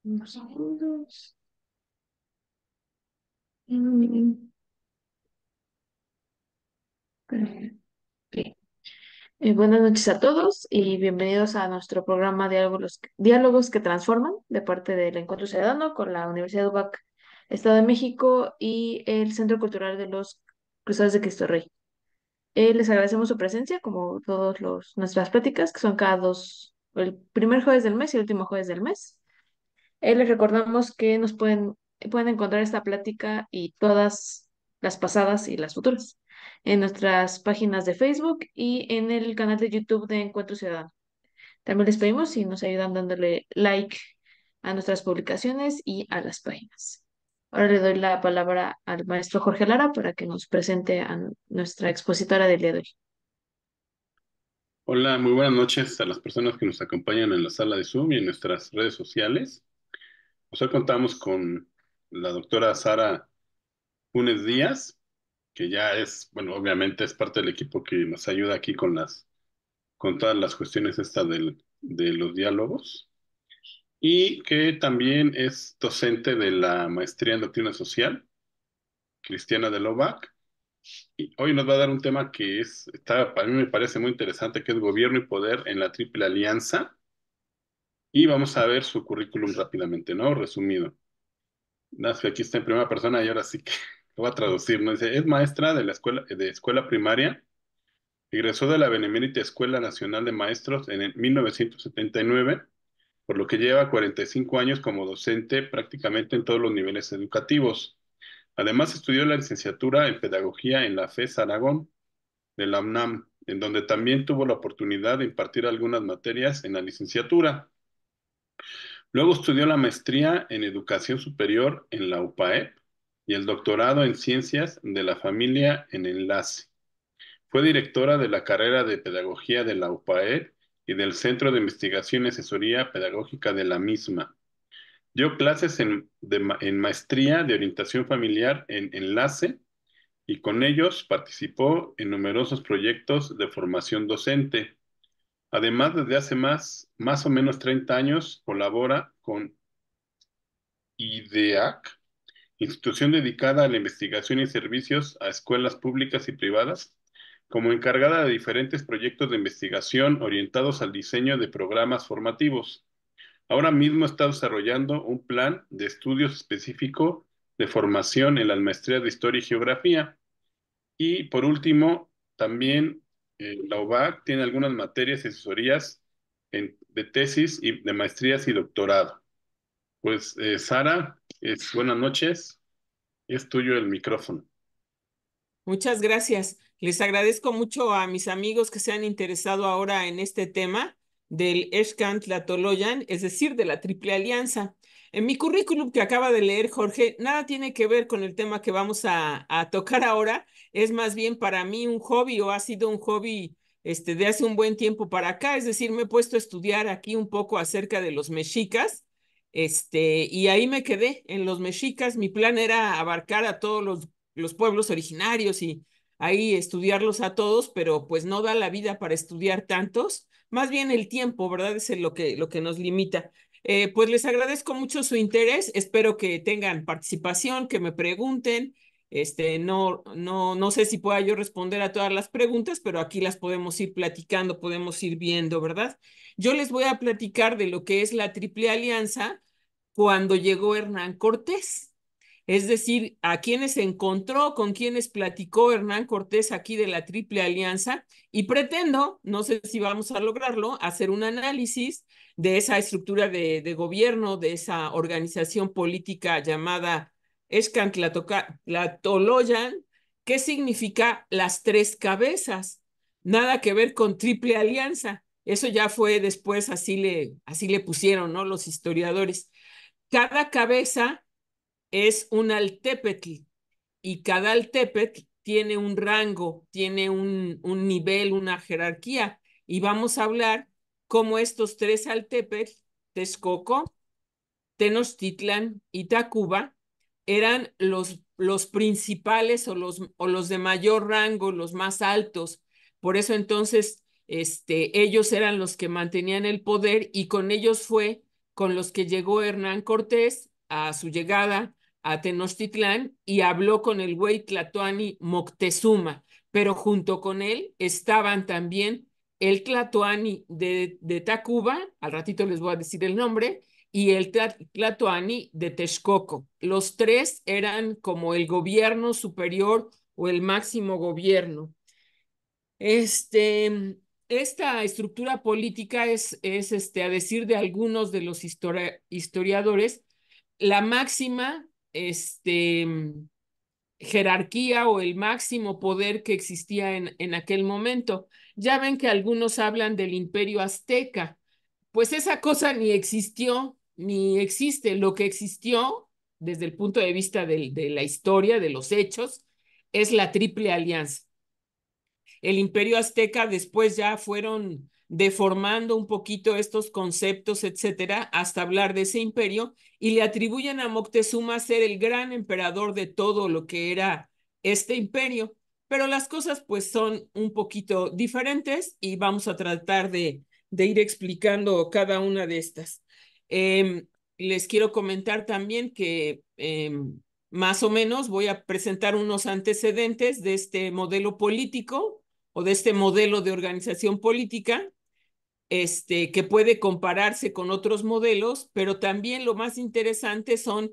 Unos segundos. Mm, ok. Buenas noches a todos y bienvenidos a nuestro programa Diálogos que Transforman de parte del Encuentro Ciudadano con la Universidad UBAC Estado de México y el Centro Cultural de los Cruzados de Cristo Rey. Les agradecemos su presencia, como nuestras pláticas, que son el primer jueves del mes y el último jueves del mes. Les recordamos que pueden encontrar esta plática y todas las pasadas y las futuras en nuestras páginas de Facebook y en el canal de YouTube de Encuentro Ciudadano. También les pedimos si nos ayudan dándole like a nuestras publicaciones y a las páginas. Ahora le doy la palabra al maestro Jorge Lara para que nos presente a nuestra expositora del día de hoy. Hola, muy buenas noches a las personas que nos acompañan en la sala de Zoom y en nuestras redes sociales. Hoy contamos con la doctora Sara Funes Díaz, que ya es, bueno, obviamente es parte del equipo que nos ayuda aquí con todas las cuestiones de los diálogos, y que también es docente de la maestría en doctrina social, Cristiana de Lovac. Y hoy nos va a dar un tema para mí me parece muy interesante, que es gobierno y poder en la Triple Alianza. Y vamos a ver su currículum rápidamente, ¿no? Resumido. Nada más que aquí está en primera persona y ahora sí que lo voy a traducir, ¿no? Dice, es maestra de escuela primaria, egresó de la Benemérita Escuela Nacional de Maestros en el 1979, por lo que lleva 45 años como docente prácticamente en todos los niveles educativos. Además, estudió la licenciatura en Pedagogía en la FES Aragón de la UNAM, en donde también tuvo la oportunidad de impartir algunas materias en la licenciatura. Luego estudió la maestría en Educación Superior en la UPAEP y el doctorado en Ciencias de la Familia en Enlace. Fue directora de la carrera de Pedagogía de la UPAEP y del Centro de Investigación y Asesoría Pedagógica de la misma. Dio clases en maestría de orientación familiar en Enlace y con ellos participó en numerosos proyectos de formación docente. Además, desde hace más o menos 30 años colabora con IDEAC, institución dedicada a la investigación y servicios a escuelas públicas y privadas, como encargada de diferentes proyectos de investigación orientados al diseño de programas formativos. Ahora mismo está desarrollando un plan de estudios específico de formación en las maestrías de Historia y Geografía. Y por último, también la UBAC tiene algunas materias y asesorías de tesis y de maestrías y doctorado. Pues Sara, buenas noches. Es tuyo el micrófono. Muchas gracias. Les agradezco mucho a mis amigos que se han interesado ahora en este tema del Xcant Tlahtoloyan, es decir, de la Triple Alianza. En mi currículum que acaba de leer Jorge, nada tiene que ver con el tema que vamos a tocar ahora. Es más bien para mí un hobby o ha sido un hobby de hace un buen tiempo para acá. Es decir, me he puesto a estudiar aquí un poco acerca de los mexicas. Y ahí me quedé en los mexicas. Mi plan era abarcar a todos los pueblos originarios y ahí estudiarlos a todos, pero pues no da la vida para estudiar tantos, más bien el tiempo, ¿verdad? Es lo que nos limita. Pues les agradezco mucho su interés, espero que tengan participación, que me pregunten. No sé si pueda yo responder a todas las preguntas, pero aquí las podemos ir platicando, podemos ir viendo, ¿verdad? Yo les voy a platicar de lo que es la Triple Alianza cuando llegó Hernán Cortés. Es decir, a quienes encontró, con quienes platicó Hernán Cortés aquí de la Triple Alianza, y pretendo, no sé si vamos a lograrlo, hacer un análisis de esa estructura de gobierno, de esa organización política llamada Tlahtoloyan, que significa las tres cabezas. Nada que ver con Triple Alianza. Eso ya fue después, así le pusieron, ¿no? Los historiadores. Cada cabeza es un altépetl y cada altépetl tiene un rango, tiene un nivel, una jerarquía. Y vamos a hablar cómo estos tres altépetl, Texcoco, Tenochtitlan y Tacuba, eran los principales o los de mayor rango, los más altos. Por eso entonces ellos eran los que mantenían el poder y con ellos fue con los que llegó Hernán Cortés a su llegada a Tenochtitlán y habló con el güey Tlatoani Moctezuma, pero junto con él estaban también el Tlatoani de Tacuba, al ratito les voy a decir el nombre, y el Tlatoani de Texcoco. Los tres eran como el gobierno superior o el máximo gobierno. Esta estructura política es a decir de algunos de los historiadores, la máxima jerarquía o el máximo poder que existía en aquel momento. Ya ven que algunos hablan del imperio azteca, pues esa cosa ni existió, ni existe. Lo que existió desde el punto de vista de la historia, de los hechos, es la Triple Alianza. El imperio azteca después ya fueron deformando un poquito estos conceptos, etcétera, hasta hablar de ese imperio y le atribuyen a Moctezuma ser el gran emperador de todo lo que era este imperio. Pero las cosas pues son un poquito diferentes y vamos a tratar de ir explicando cada una de estas. Les quiero comentar también que más o menos voy a presentar unos antecedentes de este modelo político o de este modelo de organización política, que puede compararse con otros modelos, pero también lo más interesante son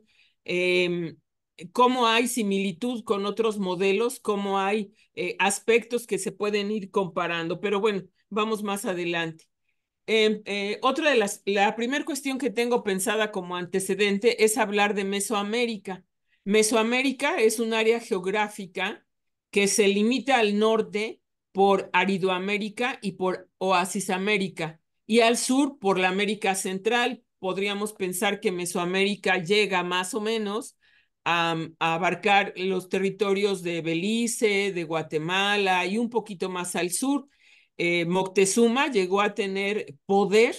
cómo hay similitud con otros modelos, cómo hay aspectos que se pueden ir comparando. Pero bueno, vamos más adelante. Otra de la primera cuestión que tengo pensada como antecedente es hablar de Mesoamérica. Mesoamérica es un área geográfica que se limita al norte por Aridoamérica y por Oasisamérica, y al sur por la América Central. Podríamos pensar que Mesoamérica llega más o menos a abarcar los territorios de Belice, de Guatemala y un poquito más al sur. Moctezuma llegó a tener poder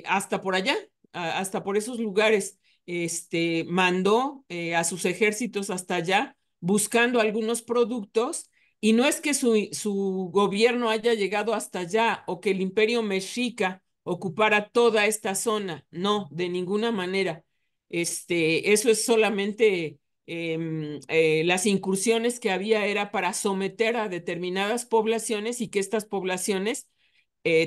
hasta por allá, hasta por esos lugares. Mandó a sus ejércitos hasta allá buscando algunos productos, y no es que su gobierno haya llegado hasta allá o que el imperio mexica ocupara toda esta zona, no, de ninguna manera. Eso es solamente las incursiones que había era para someter a determinadas poblaciones y que estas poblaciones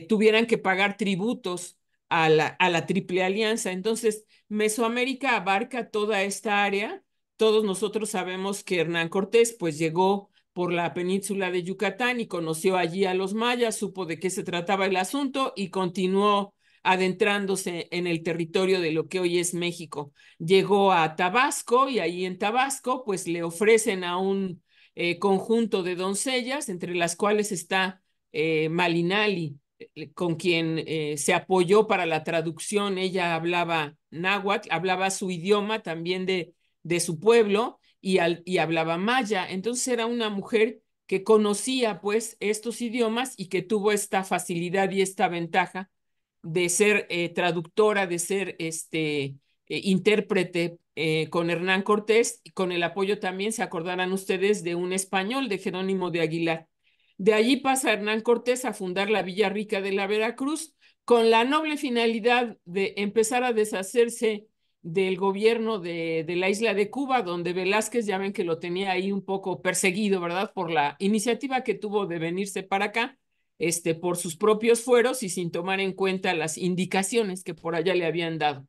tuvieran que pagar tributos a la Triple Alianza. Entonces, Mesoamérica abarca toda esta área. Todos nosotros sabemos que Hernán Cortés pues llegó por la península de Yucatán y conoció allí a los mayas, supo de qué se trataba el asunto y continuó adentrándose en el territorio de lo que hoy es México. Llegó a Tabasco y ahí en Tabasco pues le ofrecen a un conjunto de doncellas, entre las cuales está Malinali, con quien se apoyó para la traducción. Ella hablaba náhuatl, hablaba su idioma también de su pueblo y hablaba maya. Entonces era una mujer que conocía pues estos idiomas y que tuvo esta facilidad y esta ventaja de ser traductora, de ser intérprete con Hernán Cortés, y con el apoyo también, se acordarán ustedes, de un español, de Jerónimo de Aguilar. De allí pasa Hernán Cortés a fundar la Villa Rica de la Veracruz con la noble finalidad de empezar a deshacerse del gobierno de la isla de Cuba, donde Velázquez, ya ven que lo tenía ahí un poco perseguido, ¿verdad? Por la iniciativa que tuvo de venirse para acá, por sus propios fueros y sin tomar en cuenta las indicaciones que por allá le habían dado.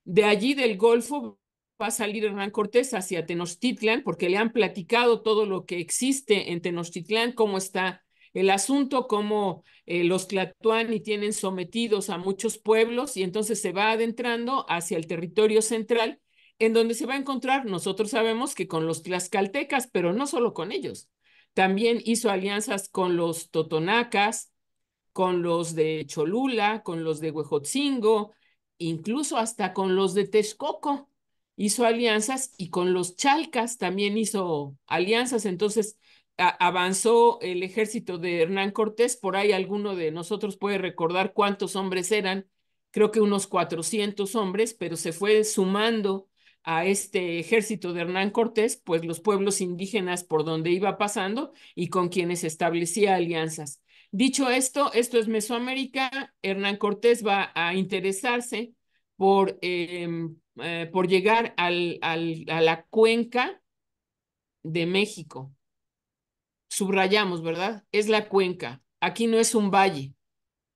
De allí del Golfo va a salir Hernán Cortés hacia Tenochtitlan, porque le han platicado todo lo que existe en Tenochtitlán, cómo está el asunto, cómo los tlatoani tienen sometidos a muchos pueblos, y entonces se va adentrando hacia el territorio central, en donde se va a encontrar, nosotros sabemos que con los tlaxcaltecas, pero no solo con ellos. También hizo alianzas con los totonacas, con los de Cholula, con los de Huejotzingo, incluso hasta con los de Texcoco. Hizo alianzas, y con los chalcas también hizo alianzas. Entonces avanzó el ejército de Hernán Cortés. Por ahí alguno de nosotros puede recordar cuántos hombres eran, creo que unos 400 hombres, pero se fue sumando a este ejército de Hernán Cortés, pues los pueblos indígenas por donde iba pasando y con quienes establecía alianzas. Dicho esto, esto es Mesoamérica. Hernán Cortés va a interesarse por llegar a la cuenca de México. Subrayamos, ¿verdad? Es la cuenca. Aquí no es un valle,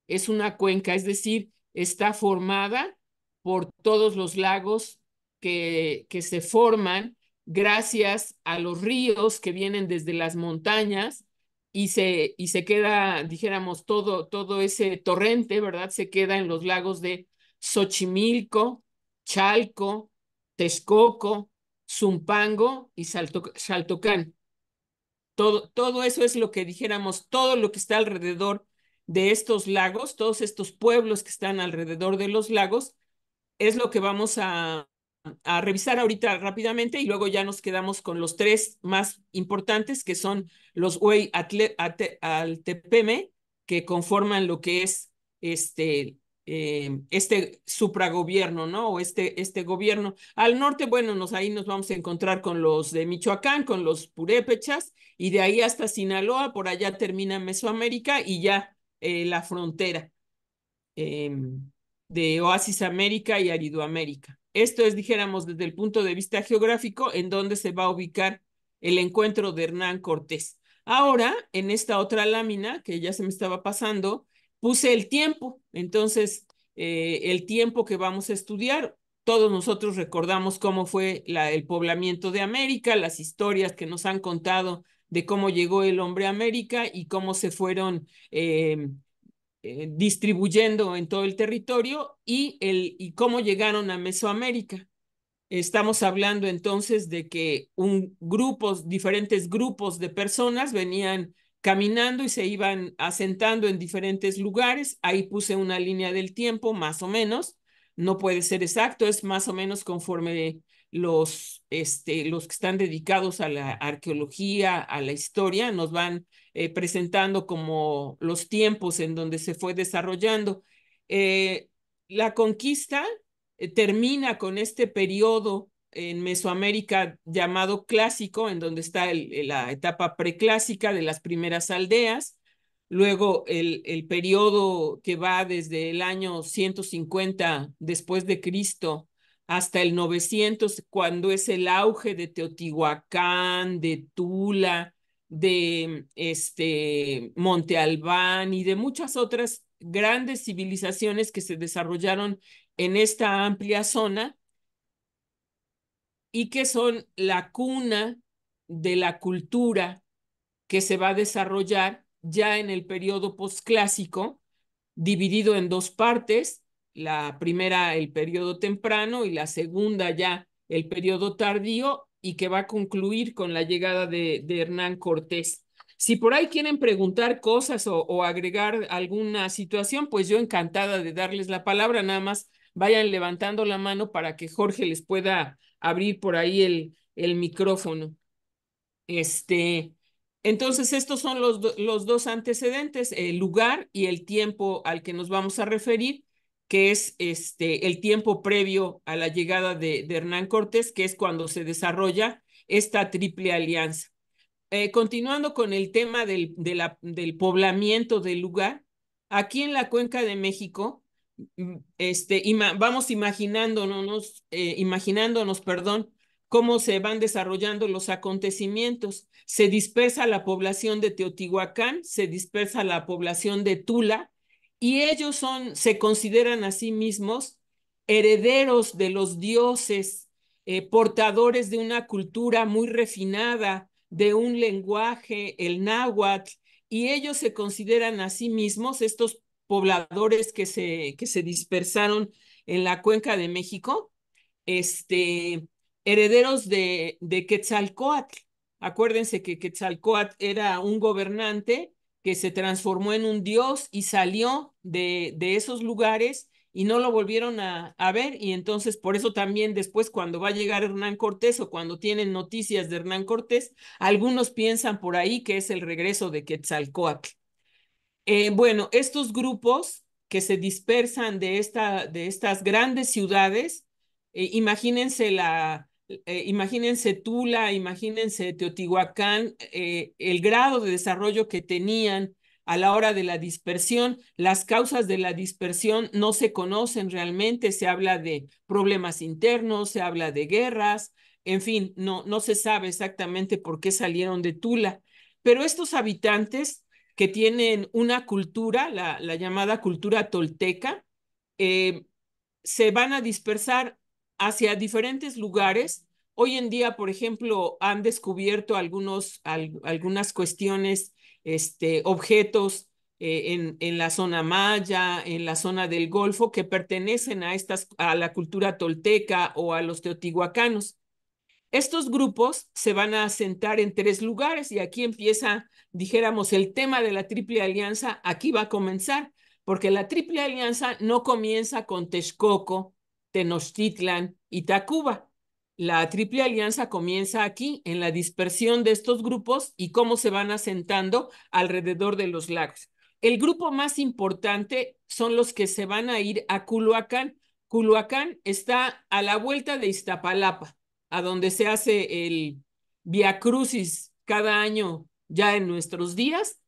es una cuenca, es decir, está formada por todos los lagos que se forman gracias a los ríos que vienen desde las montañas y se queda, dijéramos, todo ese torrente, ¿verdad? Se queda en los lagos de Xochimilco, Chalco, Texcoco, Zumpango y Xaltocán. Todo eso es lo que dijéramos, todo lo que está alrededor de estos lagos, todos estos pueblos que están alrededor de los lagos, es lo que vamos a revisar ahorita rápidamente y luego ya nos quedamos con los tres más importantes, que son los Huey Altepeme, que conforman lo que es este supragobierno, ¿no? O este gobierno. Al norte, bueno, ahí nos vamos a encontrar con los de Michoacán, con los purépechas, y de ahí hasta Sinaloa, por allá termina Mesoamérica y ya la frontera eh, de Oasis América y Aridoamérica. Esto es, dijéramos, desde el punto de vista geográfico, en donde se va a ubicar el encuentro de Hernán Cortés. Ahora, en esta otra lámina, que ya se me estaba pasando, puse el tiempo. Entonces, el tiempo que vamos a estudiar, todos nosotros recordamos cómo fue el poblamiento de América, las historias que nos han contado de cómo llegó el hombre a América y cómo se fueron distribuyendo en todo el territorio y cómo llegaron a Mesoamérica. Estamos hablando entonces de que diferentes grupos de personas venían caminando y se iban asentando en diferentes lugares. Ahí puse una línea del tiempo, más o menos. No puede ser exacto, es más o menos conforme los que están dedicados a la arqueología, a la historia, nos van presentando como los tiempos en donde se fue desarrollando. Eh, la conquista termina con este periodo en Mesoamérica llamado clásico, en donde está la etapa preclásica de las primeras aldeas, luego el periodo que va desde el año 150 después de Cristo hasta el 900, cuando es el auge de Teotihuacán, de Tula, de Monte Albán y de muchas otras grandes civilizaciones que se desarrollaron en esta amplia zona y que son la cuna de la cultura que se va a desarrollar ya en el periodo posclásico, dividido en dos partes, la primera el periodo temprano y la segunda ya el periodo tardío, y que va a concluir con la llegada de Hernán Cortés. Si por ahí quieren preguntar cosas o agregar alguna situación, pues yo encantada de darles la palabra, nada más vayan levantando la mano para que Jorge les pueda abrir por ahí el micrófono. Entonces, estos son los dos antecedentes, el lugar y el tiempo al que nos vamos a referir, que es el tiempo previo a la llegada de Hernán Cortés, que es cuando se desarrolla esta triple alianza. Continuando con el tema del poblamiento del lugar, aquí en la Cuenca de México, vamos imaginándonos, perdón, cómo se van desarrollando los acontecimientos. Se dispersa la población de Teotihuacán, se dispersa la población de Tula, y ellos se consideran a sí mismos herederos de los dioses, portadores de una cultura muy refinada, de un lenguaje, el náhuatl, y ellos se consideran a sí mismos, estos pobladores que se dispersaron en la Cuenca de México, herederos de Quetzalcóatl. Acuérdense que Quetzalcóatl era un gobernante que se transformó en un dios y salió de esos lugares y no lo volvieron a ver, y entonces por eso también después cuando va a llegar Hernán Cortés o cuando tienen noticias de Hernán Cortés, algunos piensan por ahí que es el regreso de Quetzalcóatl. Bueno, estos grupos que se dispersan de estas grandes ciudades, imagínense Tula, imagínense Teotihuacán, el grado de desarrollo que tenían a la hora de la dispersión. Las causas de la dispersión no se conocen realmente, se habla de problemas internos, se habla de guerras, en fin, no se sabe exactamente por qué salieron de Tula. Pero estos habitantes que tienen una cultura, la llamada cultura tolteca, eh, se van a dispersar hacia diferentes lugares. Hoy en día, por ejemplo, han descubierto algunas cuestiones, objetos en la zona maya, en la zona del Golfo, que pertenecen a la cultura tolteca o a los teotihuacanos. Estos grupos se van a asentar en 3 lugares y aquí empieza, dijéramos, el tema de la Triple Alianza. Aquí va a comenzar, porque la Triple Alianza no comienza con Texcoco, Tenochtitlan y Tacuba. La Triple Alianza comienza aquí, en la dispersión de estos grupos y cómo se van asentando alrededor de los lagos. El grupo más importante son los que se van a ir a Culhuacán. Culhuacán está a la vuelta de Iztapalapa, a donde se hace el Via Crucis cada año ya en nuestros días.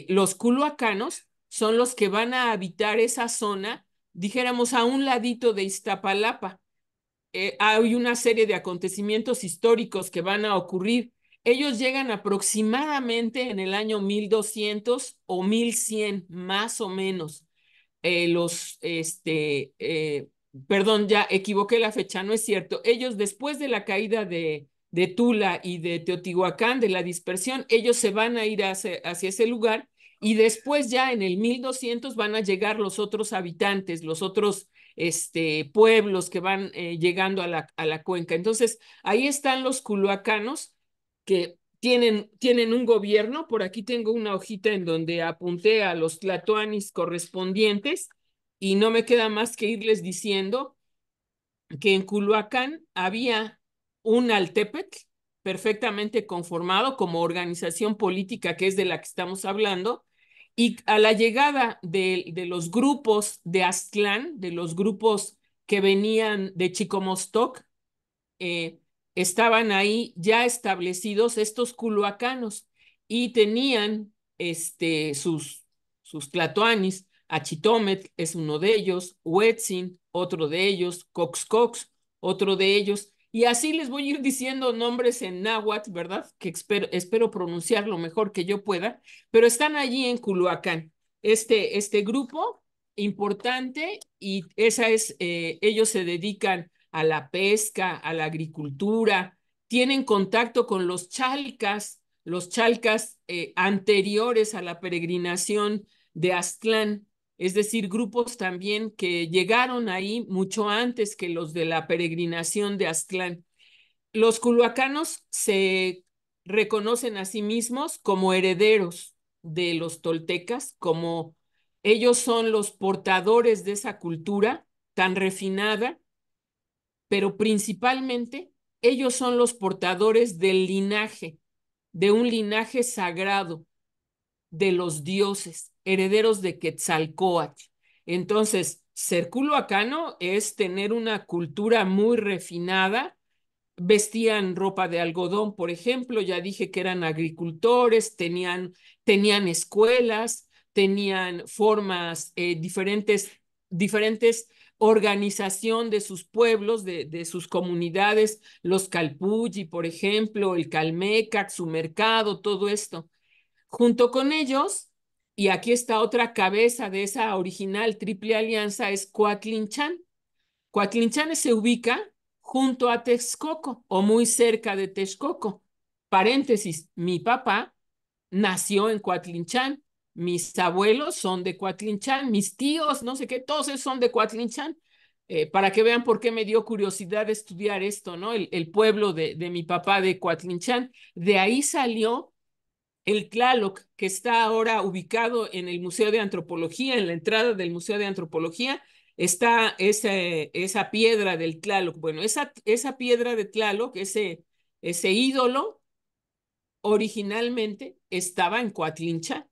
Los culhuacanos son los que van a habitar esa zona, dijéramos, a un ladito de Iztapalapa. Hay una serie de acontecimientos históricos que van a ocurrir. Ellos llegan aproximadamente en el año 1200 o 1100, más o menos. Perdón, ya equivoqué la fecha, no es cierto. Ellos, después de la caída de Tula y de Teotihuacán, de la dispersión, ellos se van a ir hacia ese lugar y después ya en el 1200 van a llegar los otros habitantes, los otros pueblos que van llegando a la cuenca. Entonces, ahí están los culhuacanos que tienen un gobierno. Por aquí tengo una hojita en donde apunté a los tlatoanis correspondientes y no me queda más que irles diciendo que en Culhuacán había un Altepetl perfectamente conformado como organización política, que es de la que estamos hablando, y a la llegada de los grupos de Aztlán, de los grupos que venían de Chicomostoc, eh, estaban ahí ya establecidos estos culhuacanos y tenían sus tlatoanis. Achitometl es uno de ellos, Huetzin, otro de ellos, Coxcox, otro de ellos. Y así les voy a ir diciendo nombres en náhuatl, ¿verdad? Que espero pronunciar lo mejor que yo pueda, pero están allí en Culhuacán. Este grupo importante y ellos se dedican a la pesca, a la agricultura, tienen contacto con los chalcas anteriores a la peregrinación de Aztlán, es decir, grupos también que llegaron ahí mucho antes que los de la peregrinación de Aztlán. Los culhuacanos se reconocen a sí mismos como herederos de los toltecas, como ellos son los portadores de esa cultura tan refinada, pero principalmente ellos son los portadores del linaje, de un linaje sagrado de los dioses, herederos de Quetzalcóatl. Entonces, ser culhuacano es tener una cultura muy refinada. Vestían ropa de algodón, por ejemplo, ya dije que eran agricultores, tenían escuelas, tenían formas diferentes organización de sus pueblos, de sus comunidades, los Calpulli, por ejemplo, el Calmecac, su mercado, todo esto. Junto con ellos, y aquí está otra cabeza de esa original Triple Alianza, es Coatlinchan. Coatlinchan se ubica junto a Texcoco o muy cerca de Texcoco. Paréntesis, mi papá nació en Coatlinchan, mis abuelos son de Coatlinchan, mis tíos, no sé qué, todos esos son de Coatlinchan. Para que vean por qué me dio curiosidad estudiar esto, ¿no? El pueblo de mi papá de Coatlinchan. De ahí salió el Tlaloc, que está ahora ubicado en el Museo de Antropología, en la entrada del Museo de Antropología, está esa piedra del Tlaloc. Bueno, esa piedra de Tlaloc, ese ídolo, originalmente estaba en Coatlincha.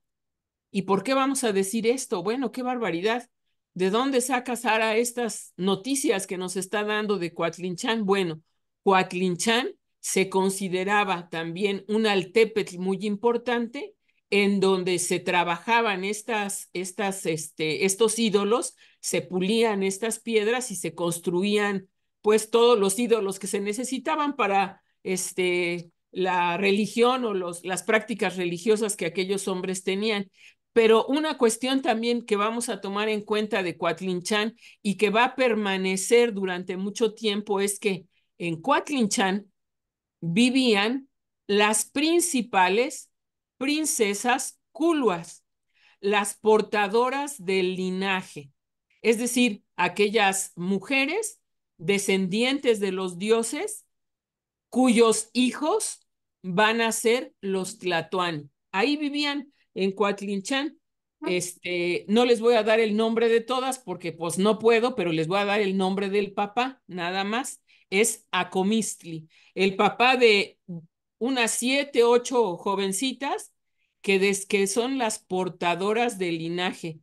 ¿Y por qué vamos a decir esto? Bueno, qué barbaridad. ¿De dónde saca Sara estas noticias que nos está dando de Coatlinchan? Bueno, Coatlinchan se consideraba también un altépetl muy importante, en donde se trabajaban estos ídolos, se pulían estas piedras y se construían pues todos los ídolos que se necesitaban para la religión o las prácticas religiosas que aquellos hombres tenían. Pero una cuestión también que vamos a tomar en cuenta de Coatlinchan y que va a permanecer durante mucho tiempo es que en Coatlinchan vivían las principales princesas culuas, las portadoras del linaje, es decir, aquellas mujeres descendientes de los dioses cuyos hijos van a ser los Tlatoani. Ahí vivían en Coatlinchan. No les voy a dar el nombre de todas porque pues no puedo, pero les voy a dar el nombre del papá, nada más. Es Acomistli, el papá de unas 7, 8 jovencitas que son las portadoras del linaje.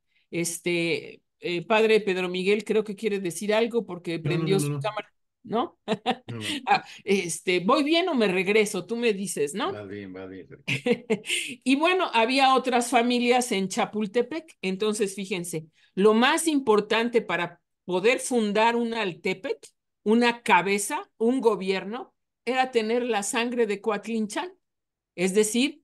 Padre Pedro Miguel, creo que quiere decir algo porque No, no, prendió no, no, su no. cámara, ¿no? No, no. ¿Voy bien o me regreso? Tú me dices, ¿no? Va bien, va bien. Y bueno, había otras familias en Chapultepec. Entonces, fíjense, lo más importante para poder fundar un Altepec, una cabeza, un gobierno, era tener la sangre de Coatlinchan. Es decir,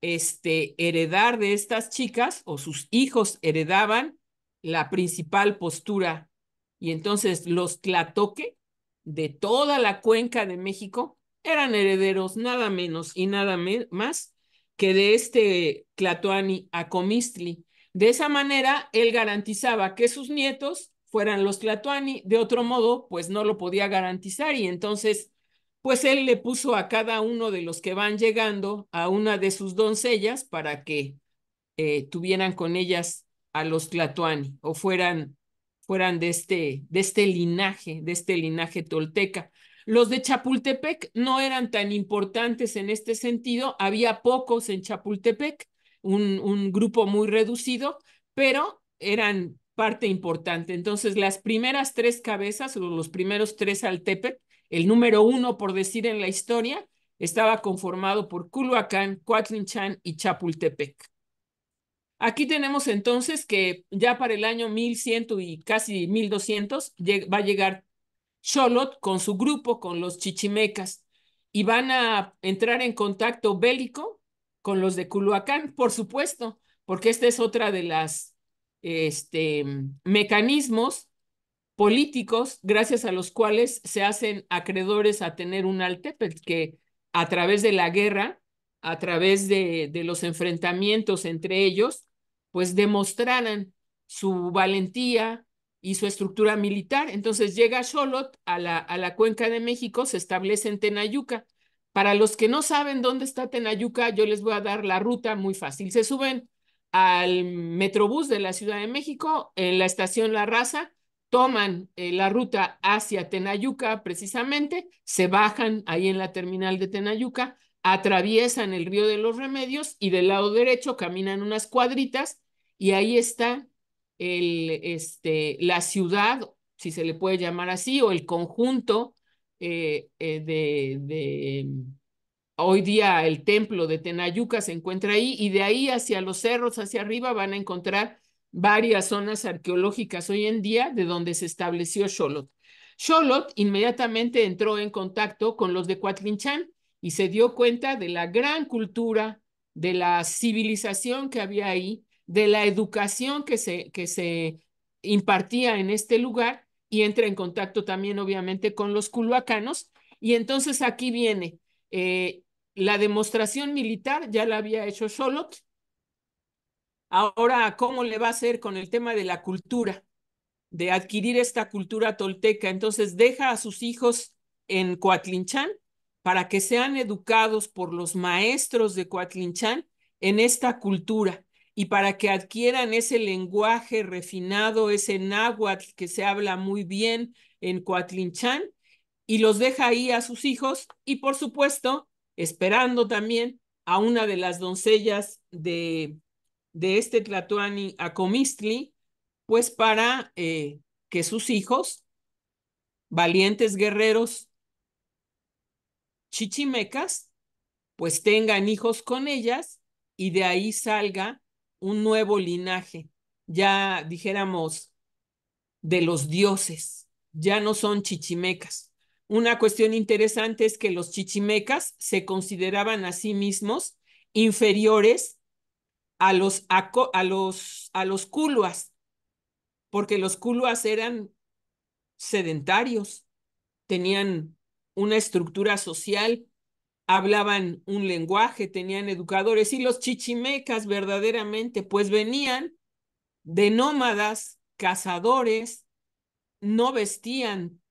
heredar de estas chicas o sus hijos heredaban la principal postura. Y entonces los Tlatoque de toda la cuenca de México eran herederos nada menos y nada más que de este Tlatoani Acomistli. De esa manera, él garantizaba que sus nietos fueran los Tlatoani, de otro modo, pues no lo podía garantizar y entonces pues él le puso a cada uno de los que van llegando a una de sus doncellas para que tuvieran con ellas a los Tlatoani o fueran de este linaje tolteca. Los de Chapultepec no eran tan importantes en este sentido, había pocos en Chapultepec, un grupo muy reducido, pero eran parte importante. Entonces, las primeras 3 cabezas o los primeros 3 Altepec, el número 1, por decir en la historia, estaba conformado por Culhuacán, Coatlinchan y Chapultepec. Aquí tenemos entonces que ya para el año 1100 y casi 1200 va a llegar Xolotl con su grupo, con los chichimecas, y van a entrar en contacto bélico con los de Culhuacán, por supuesto, porque esta es otra de las mecanismos políticos gracias a los cuales se hacen acreedores a tener un Altepetl, que a través de la guerra, a través de los enfrentamientos entre ellos, pues demostraran su valentía y su estructura militar. Entonces llega Xolotl a la Cuenca de México, se establece en Tenayuca. Para los que no saben dónde está Tenayuca, yo les voy a dar la ruta muy fácil. Se suben al Metrobús de la Ciudad de México en la estación La Raza, toman la ruta hacia Tenayuca precisamente, se bajan ahí en la terminal de Tenayuca, atraviesan el río de los Remedios y del lado derecho caminan unas cuadritas y ahí está la ciudad, si se le puede llamar así, o el conjunto hoy día el templo de Tenayuca se encuentra ahí y de ahí hacia los cerros, hacia arriba, van a encontrar varias zonas arqueológicas hoy en día de donde se estableció Xolotl. Xolotl inmediatamente entró en contacto con los de Coatlinchan y se dio cuenta de la gran cultura, de la civilización que había ahí, de la educación que se impartía en este lugar y entra en contacto también obviamente con los culhuacanos. Y entonces aquí viene la demostración militar, ya la había hecho Xolotl. Ahora, ¿cómo le va a hacer con el tema de la cultura? De adquirir esta cultura tolteca. Entonces deja a sus hijos en Coatlinchan para que sean educados por los maestros de Coatlinchan en esta cultura y para que adquieran ese lenguaje refinado, ese náhuatl que se habla muy bien en Coatlinchan, y los deja ahí a sus hijos y por supuesto esperando también a una de las doncellas de este Tlatoani Acomistli, pues para que sus hijos, valientes guerreros, chichimecas pues tengan hijos con ellas y de ahí salga un nuevo linaje, ya dijéramos de los dioses, ya no son chichimecas. Una cuestión interesante es que los chichimecas se consideraban a sí mismos inferiores a los culuas, porque los culuas eran sedentarios, tenían una estructura social, hablaban un lenguaje, tenían educadores, y los chichimecas verdaderamente pues venían de nómadas, cazadores, no vestían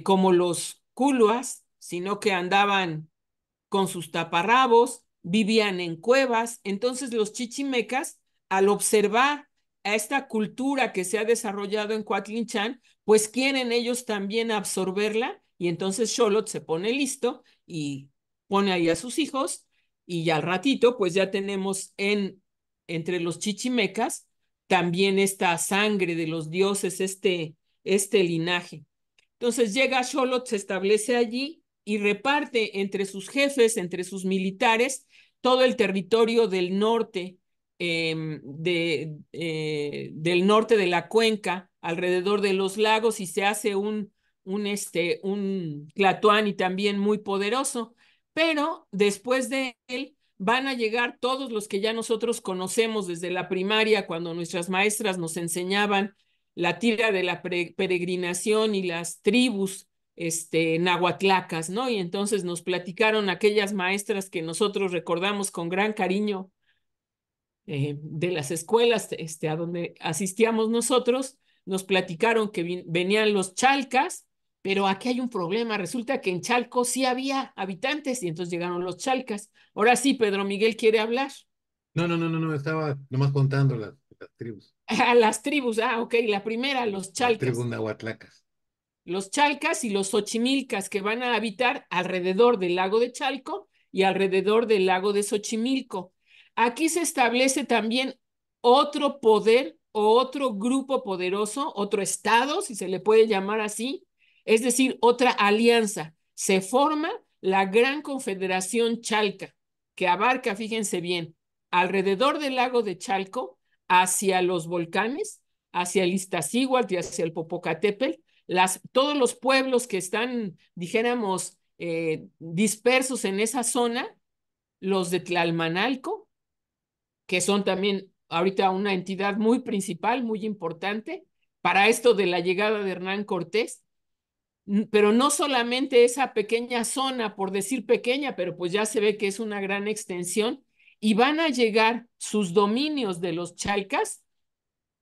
como los culuas, sino que andaban con sus taparrabos, vivían en cuevas. Entonces los chichimecas, al observar a esta cultura que se ha desarrollado en Coatlinchan, pues quieren ellos también absorberla, y entonces Xolotl se pone listo y pone ahí a sus hijos, y ya al ratito pues ya tenemos entre los chichimecas también esta sangre de los dioses, este linaje. Entonces llega Xolotl, se establece allí y reparte entre sus jefes, entre sus militares, todo el territorio del norte, del norte de la cuenca, alrededor de los lagos, y se hace un Tlatoani también muy poderoso. Pero después de él van a llegar todos los que ya nosotros conocemos desde la primaria, cuando nuestras maestras nos enseñaban la tira de la peregrinación y las tribus nahuatlacas, ¿no? Y entonces nos platicaron aquellas maestras que nosotros recordamos con gran cariño de las escuelas a donde asistíamos nosotros, nos platicaron que venían los chalcas, pero aquí hay un problema, resulta que en Chalco sí había habitantes y entonces llegaron los chalcas. Ahora sí, Pedro Miguel quiere hablar. No, estaba nomás contando las tribus, A las tribus, ok, la primera, los las tribus chalcas. nahuatlacas. Los chalcas y los xochimilcas, que van a habitar alrededor del lago de Chalco y alrededor del lago de Xochimilco. Aquí se establece también otro poder o otro grupo poderoso, otro estado, si se le puede llamar así, es decir, otra alianza. Se forma la Gran Confederación Chalca, que abarca, fíjense bien, alrededor del lago de Chalco, hacia los volcanes, hacia el Iztaccíhuatl y hacia el Popocatépetl, todos los pueblos que están, dijéramos, dispersos en esa zona, los de Tlalmanalco, que son también ahorita una entidad muy principal, muy importante, para esto de la llegada de Hernán Cortés, pero no solamente esa pequeña zona, por decir pequeña, pero pues ya se ve que es una gran extensión, y van a llegar sus dominios de los chalcas,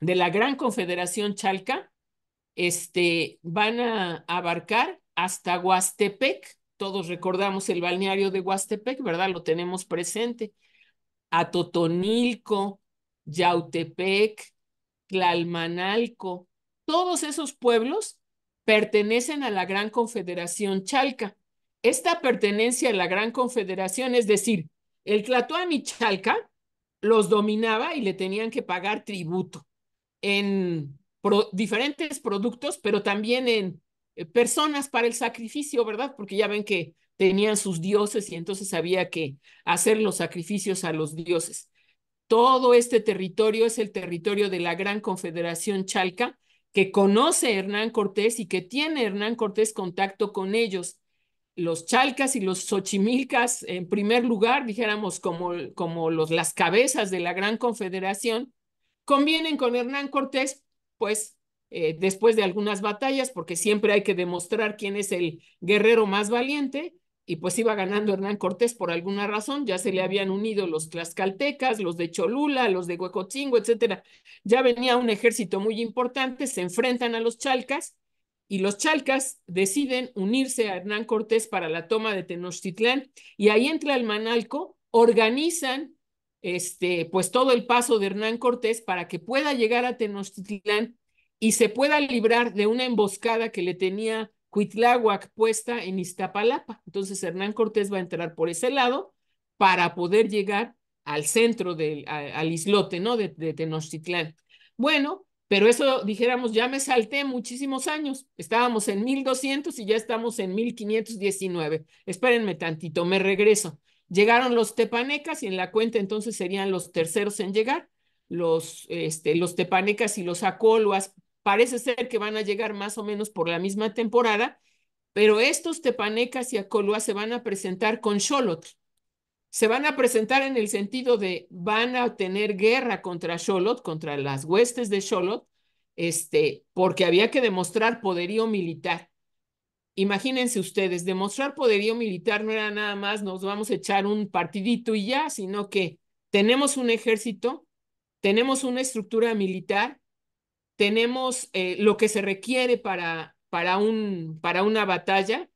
de la Gran Confederación Chalca, van a abarcar hasta Huastepec. Todos recordamos el balneario de Huastepec, ¿verdad? Lo tenemos presente. A Totonilco, Yautepec, Tlalmanalco, todos esos pueblos pertenecen a la Gran Confederación Chalca. Esta pertenencia a la Gran Confederación, es decir, el Tlatoani Chalca los dominaba y le tenían que pagar tributo en diferentes productos, pero también en personas para el sacrificio, ¿verdad? Porque ya ven que tenían sus dioses y entonces había que hacer los sacrificios a los dioses. Todo este territorio es el territorio de la Gran Confederación Chalca, que conoce Hernán Cortés y que tiene Hernán Cortés contacto con ellos. Los chalcas y los xochimilcas, en primer lugar, dijéramos como las cabezas de la Gran Confederación, convienen con Hernán Cortés, pues después de algunas batallas, porque siempre hay que demostrar quién es el guerrero más valiente, y pues iba ganando Hernán Cortés por alguna razón, ya se le habían unido los tlaxcaltecas, los de Cholula, los de Huecotzingo, etcétera. Ya venía un ejército muy importante, se enfrentan a los chalcas, y los chalcas deciden unirse a Hernán Cortés para la toma de Tenochtitlán, y ahí en Tlalmanalco organizan pues todo el paso de Hernán Cortés para que pueda llegar a Tenochtitlán y se pueda librar de una emboscada que le tenía Cuitláhuac puesta en Iztapalapa. Entonces Hernán Cortés va a entrar por ese lado para poder llegar al centro al islote, ¿no? de Tenochtitlán. Bueno, Pero eso, dijéramos, ya me salté muchísimos años. Estábamos en 1200 y ya estamos en 1519. Espérenme tantito, me regreso. Llegaron los tepanecas y en la cuenta entonces serían los terceros en llegar. Los tepanecas y los acoluas parece ser que van a llegar más o menos por la misma temporada, pero estos tepanecas y acoluas se van a presentar con Xolotl. Se van a presentar en el sentido de van a tener guerra contra Xolotl, contra las huestes de Xolotl, porque había que demostrar poderío militar. Imagínense ustedes, demostrar poderío militar no era nada más nos vamos a echar un partidito y ya, sino que tenemos un ejército, tenemos una estructura militar, tenemos lo que se requiere para una batalla,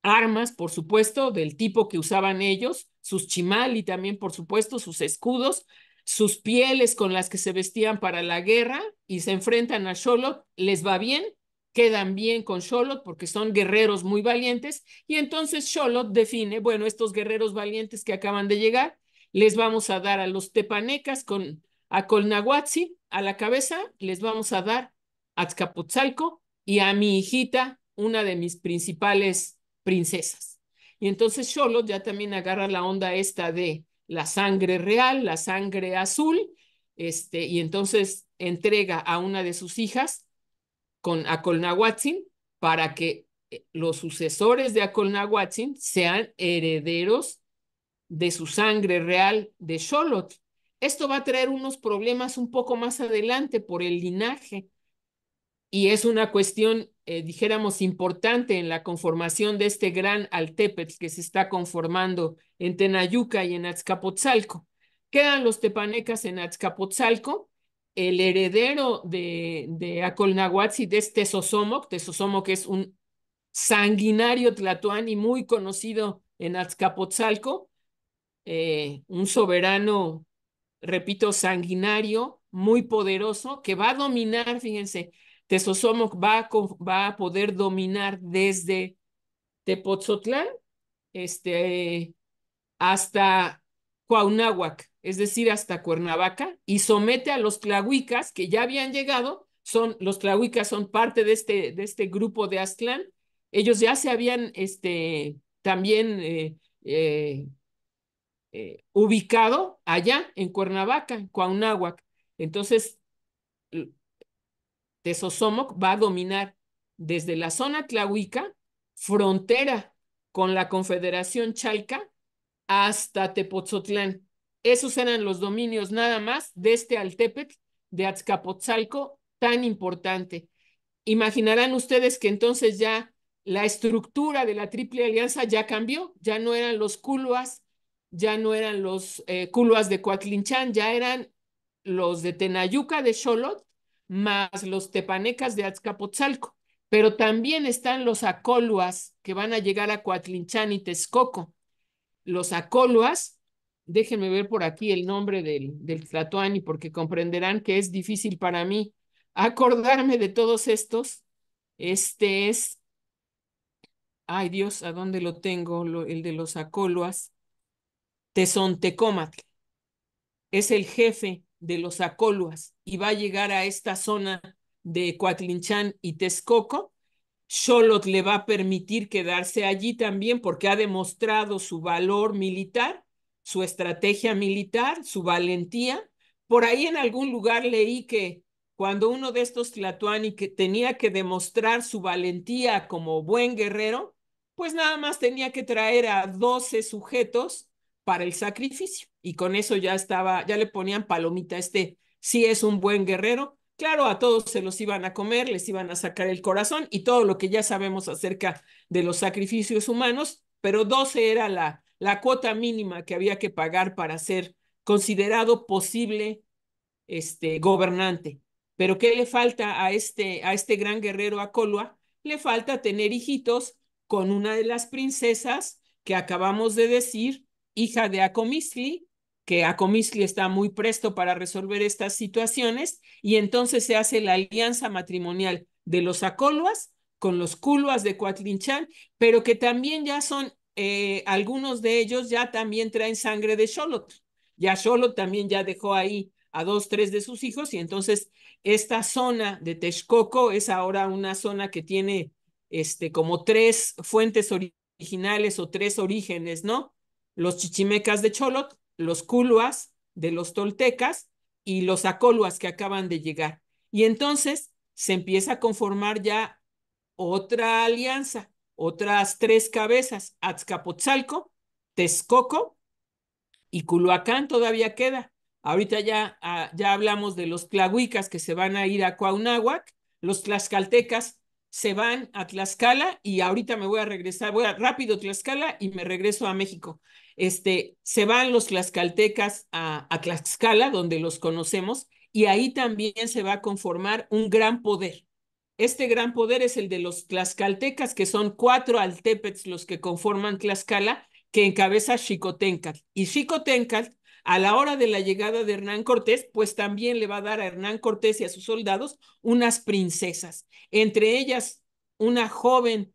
armas, por supuesto, del tipo que usaban ellos, sus chimali también, por supuesto, sus escudos, sus pieles con las que se vestían para la guerra y se enfrentan a Xolotl, les va bien, quedan bien con Xolotl porque son guerreros muy valientes y entonces Xolotl define, bueno, estos guerreros valientes que acaban de llegar, les vamos a dar a los tepanecas con a Colnahuatzin a la cabeza, les vamos a dar a Azcapotzalco y a mi hijita, una de mis principales princesas. Y entonces Xolotl ya también agarra la onda esta de la sangre real, la sangre azul, y entonces entrega a una de sus hijas con Acolnahuatzin para que los sucesores de Acolnahuatzin sean herederos de su sangre real de Xolotl. Esto va a traer unos problemas un poco más adelante por el linaje y es una cuestión, dijéramos, importante en la conformación de este gran Altepetl que se está conformando en Tenayuca y en Azcapotzalco. Quedan los tepanecas en Azcapotzalco. El heredero de Acolnahuatzin es Tezosomoc. Tezosomoc es un sanguinario tlatoani muy conocido en Azcapotzalco, un soberano, repito, sanguinario, muy poderoso, que va a dominar, fíjense, Tezosomoc va a poder dominar desde Tepotzotlán hasta Cuauhnáhuac, es decir, hasta Cuernavaca, y somete a los tlahuicas que ya habían llegado, los tlahuicas son parte de este grupo de Aztlán, ellos ya se habían también ubicado allá en Cuernavaca, en Cuauhnáhuac. Entonces, Tezosomoc va a dominar desde la zona tlahuica, frontera con la Confederación Chalca, hasta Tepotzotlán. Esos eran los dominios nada más de este Altepetl de Azcapotzalco tan importante. Imaginarán ustedes que entonces ya la estructura de la Triple Alianza ya cambió, ya no eran los culuas, ya no eran los culuas de Coatlinchán, ya eran los de Tenayuca de Xolotl más los tepanecas de Azcapotzalco, pero también están los acoluas que van a llegar a Coatlinchán y Texcoco. Los acoluas, déjenme ver por aquí el nombre del tlatoani porque comprenderán que es difícil para mí acordarme de todos estos. Este es, ay Dios, ¿a dónde lo tengo? El de los acoluas. Tezontecómatl es el jefe de los acoluas y va a llegar a esta zona de Coatlinchán y Texcoco. Xolotl le va a permitir quedarse allí también porque ha demostrado su valor militar, su estrategia militar, su valentía. Por ahí en algún lugar leí que cuando uno de estos tlatoani que tenía que demostrar su valentía como buen guerrero, pues nada más tenía que traer a 12 sujetos para el sacrificio y con eso ya estaba, ya le ponían palomita, sí es un buen guerrero. Claro, a todos se los iban a comer, les iban a sacar el corazón y todo lo que ya sabemos acerca de los sacrificios humanos, pero 12 era la cuota mínima que había que pagar para ser considerado posible gobernante. Pero ¿qué le falta a este gran guerrero Acolua? Le falta tener hijitos con una de las princesas que acabamos de decir, hija de Acomisli, que Acomisli está muy presto para resolver estas situaciones, y entonces se hace la alianza matrimonial de los Acoluas con los Culuas de Coatlinchán, pero que también ya son, algunos de ellos ya también traen sangre de Xolotl. Ya Xolotl también ya dejó ahí a 2, 3 de sus hijos, y entonces esta zona de Texcoco es ahora una zona que tiene como 3 fuentes originales o 3 orígenes, ¿no? Los chichimecas de Cholot, los culuas de los toltecas y los acoluas que acaban de llegar. Y entonces se empieza a conformar ya otra alianza, otras 3 cabezas: Azcapotzalco, Texcoco y Culhuacán todavía queda. Ahorita ya hablamos de los tlahuicas que se van a ir a Cuauhnáhuac, los tlaxcaltecas se van a Tlaxcala, y ahorita me voy a regresar, voy a rápido Tlaxcala y me regreso a México. Se van los tlaxcaltecas a Tlaxcala, donde los conocemos, y ahí también se va a conformar un gran poder. Este gran poder es el de los tlaxcaltecas, que son 4 altépets los que conforman Tlaxcala, que encabeza Xicoténcatl. Y Xicoténcatl, a la hora de la llegada de Hernán Cortés, pues también le va a dar a Hernán Cortés y a sus soldados unas princesas. Entre ellas, una joven,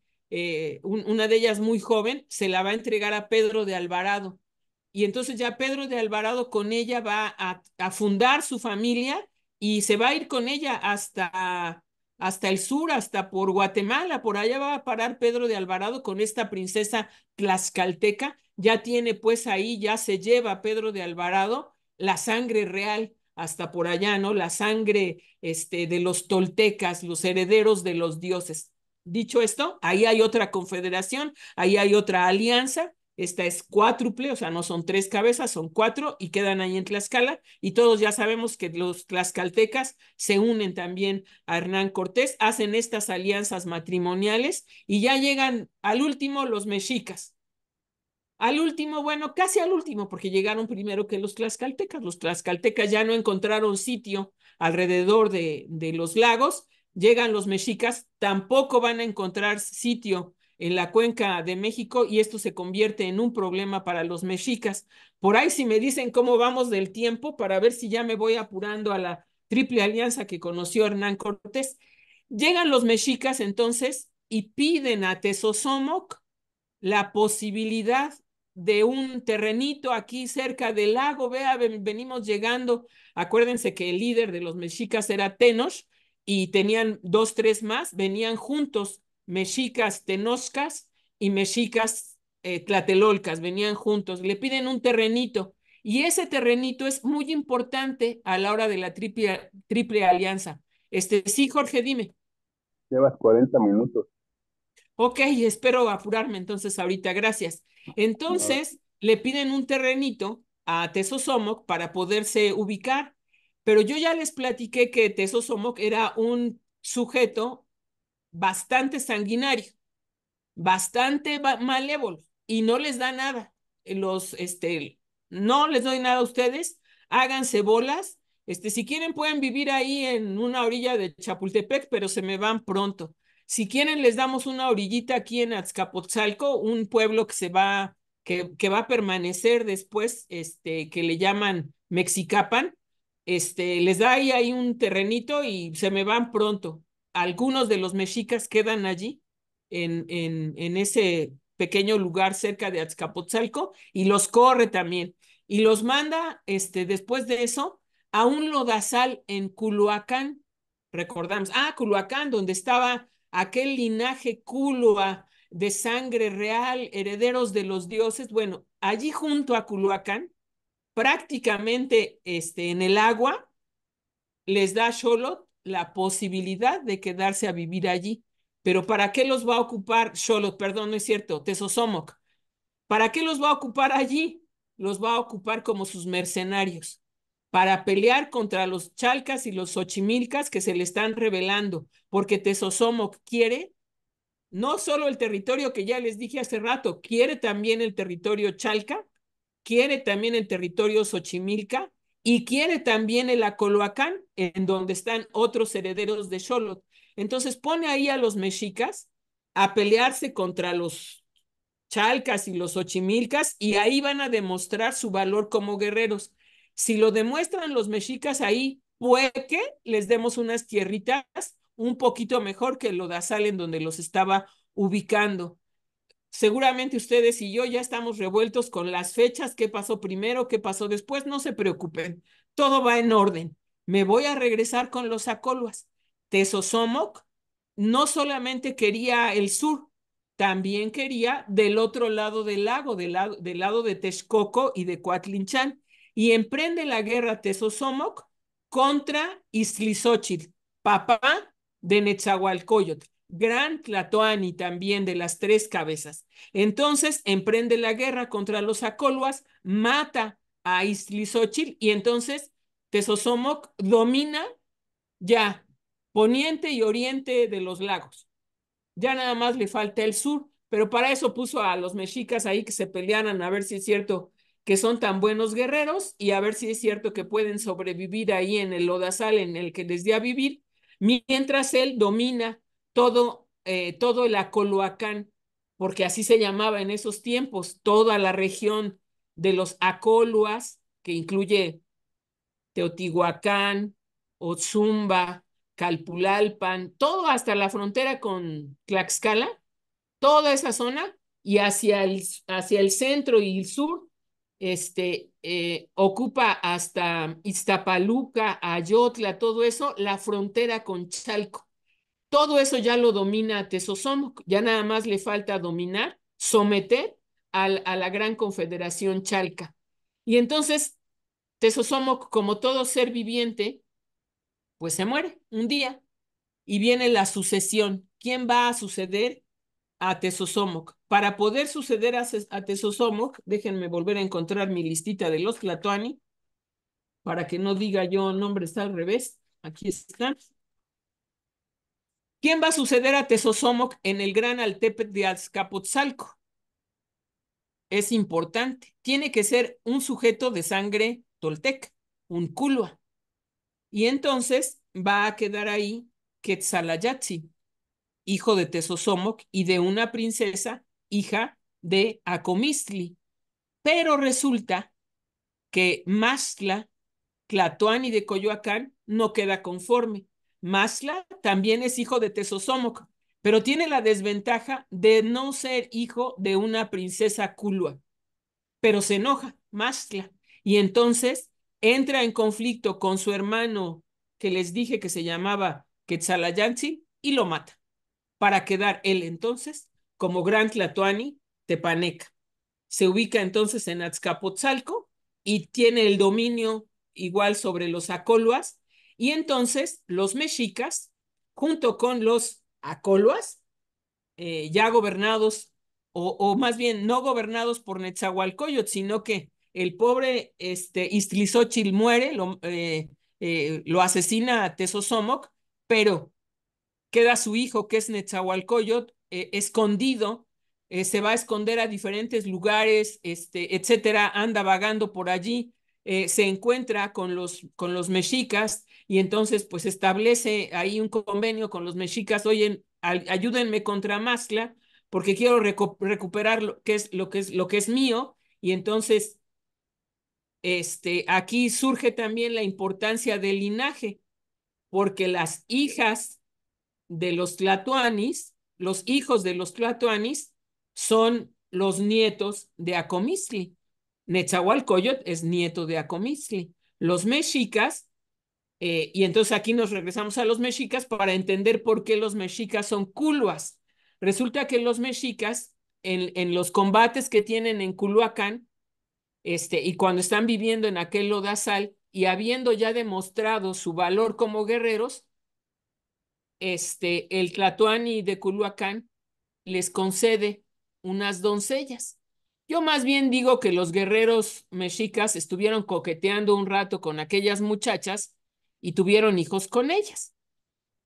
una de ellas muy joven, se la va a entregar a Pedro de Alvarado. Y entonces ya Pedro de Alvarado con ella va a fundar su familia, y se va a ir con ella hasta el sur, hasta por Guatemala. Por allá va a parar Pedro de Alvarado con esta princesa tlaxcalteca. Ya tiene pues ahí, ya se lleva Pedro de Alvarado la sangre real hasta por allá, ¿no? La sangre de los toltecas, los herederos de los dioses. Dicho esto, ahí hay otra confederación, ahí hay otra alianza. Esta es cuádruple, o sea, no son 3 cabezas, son 4, y quedan ahí en Tlaxcala, y todos ya sabemos que los tlaxcaltecas se unen también a Hernán Cortés, hacen estas alianzas matrimoniales, y ya llegan al último los mexicas. Al último, bueno, casi al último, porque llegaron primero que los tlaxcaltecas. Los tlaxcaltecas ya no encontraron sitio alrededor de los lagos. Llegan los mexicas, tampoco van a encontrar sitio en la cuenca de México, y esto se convierte en un problema para los mexicas. Por ahí, si me dicen cómo vamos del tiempo, para ver si ya me voy apurando a la triple alianza que conoció Hernán Cortés. Llegan los mexicas entonces y piden a Tezosomoc la posibilidad de un terrenito aquí cerca del lago. Vea, venimos llegando. Acuérdense que el líder de los mexicas era Tenoch, y tenían 2, 3 más, venían juntos, mexicas tenoscas y mexicas tlatelolcas, venían juntos. Le piden un terrenito, y ese terrenito es muy importante a la hora de la triple alianza. Sí, Jorge, dime. Llevas 40 minutos. Ok, espero apurarme entonces ahorita, gracias. No, Entonces, le piden un terrenito a Tezosomoc para poderse ubicar, pero yo ya les platiqué que Tezosomoc era un sujeto bastante sanguinario, bastante malévolo, y no les da nada. No les doy nada a ustedes, háganse bolas. Si quieren pueden vivir ahí en una orilla de Chapultepec, pero se me van pronto. Si quieren les damos una orillita aquí en Azcapotzalco, un pueblo que va a permanecer después, que le llaman Mexicapan. Les da ahí un terrenito y se me van pronto. Algunos de los mexicas quedan allí en ese pequeño lugar cerca de Azcapotzalco, y los corre también, y los manda después de eso a un lodazal en Culhuacán. Recordamos, Culhuacán, donde estaba aquel linaje culua de sangre real, herederos de los dioses. Bueno, allí junto a Culhuacán, prácticamente en el agua, les da a Xolotl la posibilidad de quedarse a vivir allí. Pero ¿para qué los va a ocupar Xolotl? Perdón, no es cierto, Tezosomoc. ¿Para qué los va a ocupar allí? Los va a ocupar como sus mercenarios, para pelear contra los chalcas y los xochimilcas que se le están rebelando, porque Tezosomoc quiere no solo el territorio que ya les dije hace rato, quiere también el territorio chalca, quiere también el territorio xochimilca, y quiere también el Acoloacán, en donde están otros herederos de Xolotl. Entonces pone ahí a los mexicas a pelearse contra los chalcas y los xochimilcas, y ahí van a demostrar su valor como guerreros. Si lo demuestran los mexicas ahí, puede que les demos unas tierritas un poquito mejor que el lodazal en donde los estaba ubicando. Seguramente ustedes y yo ya estamos revueltos con las fechas, qué pasó primero, qué pasó después. No se preocupen, todo va en orden. Me voy a regresar con los acoluas. Tezosomoc no solamente quería el sur, también quería del otro lado del lago, del lado de Texcoco y de Coatlinchan, y emprende la guerra Tezosomoc contra Iztlizóchitl, papá de Netzahualcóyotl, gran Tlatoani también de las tres cabezas. Entonces emprende la guerra contra los acoluas, mata a Iztlizóchitl y entonces Tezosomoc domina ya poniente y oriente de los lagos. Ya nada más le falta el sur, pero para eso puso a los mexicas ahí que se pelearan a ver si es cierto que son tan buenos guerreros y a ver si es cierto que pueden sobrevivir ahí en el lodazal en el que les dio a vivir, mientras él domina todo el Acoloacán, porque así se llamaba en esos tiempos, toda la región de los Acoluas, que incluye Teotihuacán, Otzumba, Calpulalpan, todo hasta la frontera con Tlaxcala, toda esa zona y hacia el centro y el sur, ocupa hasta Iztapaluca, Ayotla, todo eso, la frontera con Chalco. Todo eso ya lo domina Tezosomoc, ya nada más le falta dominar, someter a la gran confederación Chalca. Y entonces Tezosomoc, como todo ser viviente, pues se muere un día y viene la sucesión. ¿Quién va a suceder a Tezosomoc? Para poder suceder a Tezosomoc, déjenme volver a encontrar mi listita de los Tlatoani, para que no diga yo nombre está al revés. Aquí están. ¿Quién va a suceder a Tezosomoc en el gran Altepetl de Azcapotzalco? Es importante. Tiene que ser un sujeto de sangre tolteca, un culua. Y entonces va a quedar ahí Quetzalayatzi, hijo de Tezosomoc y de una princesa, hija de Acomistli. Pero resulta que Mastla, Tlatoani de Coyoacán, no queda conforme. Mastla también es hijo de Tezosomoc, pero tiene la desventaja de no ser hijo de una princesa culua. Pero se enoja, Mastla, y entonces entra en conflicto con su hermano que les dije que se llamaba Quetzalayantzin y lo mata, para quedar él entonces como gran Tlatoani tepaneca. Se ubica entonces en Azcapotzalco y tiene el dominio igual sobre los acoluas, y entonces los mexicas, junto con los acoluas, ya gobernados, o más bien no gobernados por Netzahualcóyotl, sino que el pobre Iztlizóchitl muere, lo asesina a Tezosomoc, pero queda su hijo, que es Netzahualcóyotl, escondido, se va a esconder a diferentes lugares, etcétera, anda vagando por allí, se encuentra con los mexicas y entonces pues establece ahí un convenio con los mexicas, oye, ayúdenme contra Mastla porque quiero recuperar lo que es mío, y entonces aquí surge también la importancia del linaje, porque las hijas de los tlatoanis, los hijos de los tlatoanis son los nietos de Acomistli. Netzahualcóyotl es nieto de Acomistli. Los mexicas, y entonces aquí nos regresamos a los mexicas para entender por qué los mexicas son culuas. Resulta que los mexicas, en los combates que tienen en Culhuacán, y cuando están viviendo en aquel lodazal y habiendo ya demostrado su valor como guerreros, el Tlatoani de Culhuacán les concede unas doncellas. Yo más bien digo que los guerreros mexicas estuvieron coqueteando un rato con aquellas muchachas y tuvieron hijos con ellas.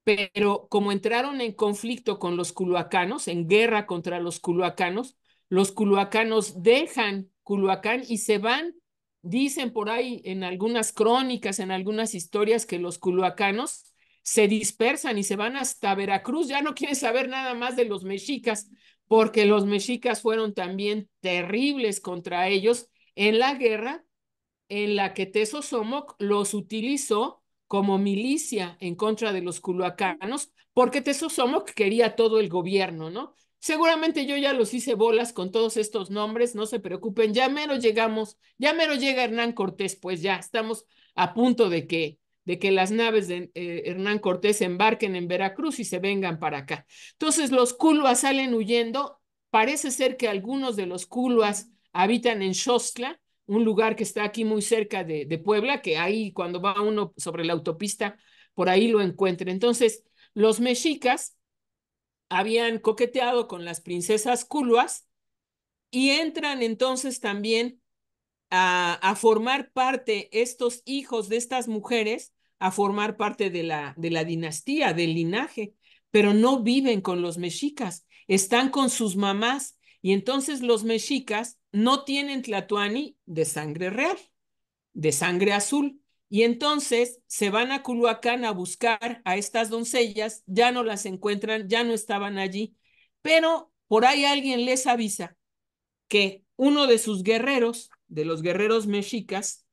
Pero como entraron en conflicto con los culhuacanos, en guerra contra los culhuacanos dejan Culhuacán y se van. Dicen por ahí en algunas crónicas, en algunas historias, que los culhuacanos se dispersan y se van hasta Veracruz, ya no quieren saber nada más de los mexicas, porque los mexicas fueron también terribles contra ellos en la guerra en la que Tezosomoc los utilizó como milicia en contra de los culhuacanos, porque Tezosomoc quería todo el gobierno, ¿no? Seguramente yo ya los hice bolas con todos estos nombres, no se preocupen, ya mero llegamos, ya mero llega Hernán Cortés, pues ya estamos a punto de que las naves de Hernán Cortés embarquen en Veracruz y se vengan para acá. Entonces los culuas salen huyendo, parece ser que algunos de los culuas habitan en Xostla, un lugar que está aquí muy cerca de Puebla, que ahí cuando va uno sobre la autopista, por ahí lo encuentra. Entonces los mexicas habían coqueteado con las princesas culuas y entran entonces también a formar parte, estos hijos de estas mujeres, a formar parte de la dinastía, del linaje, pero no viven con los mexicas, están con sus mamás y entonces los mexicas no tienen tlatoani de sangre real, de sangre azul. Y entonces se van a Culhuacán a buscar a estas doncellas, ya no las encuentran, ya no estaban allí, pero por ahí alguien les avisa que uno de sus guerreros, de los guerreros mexicas,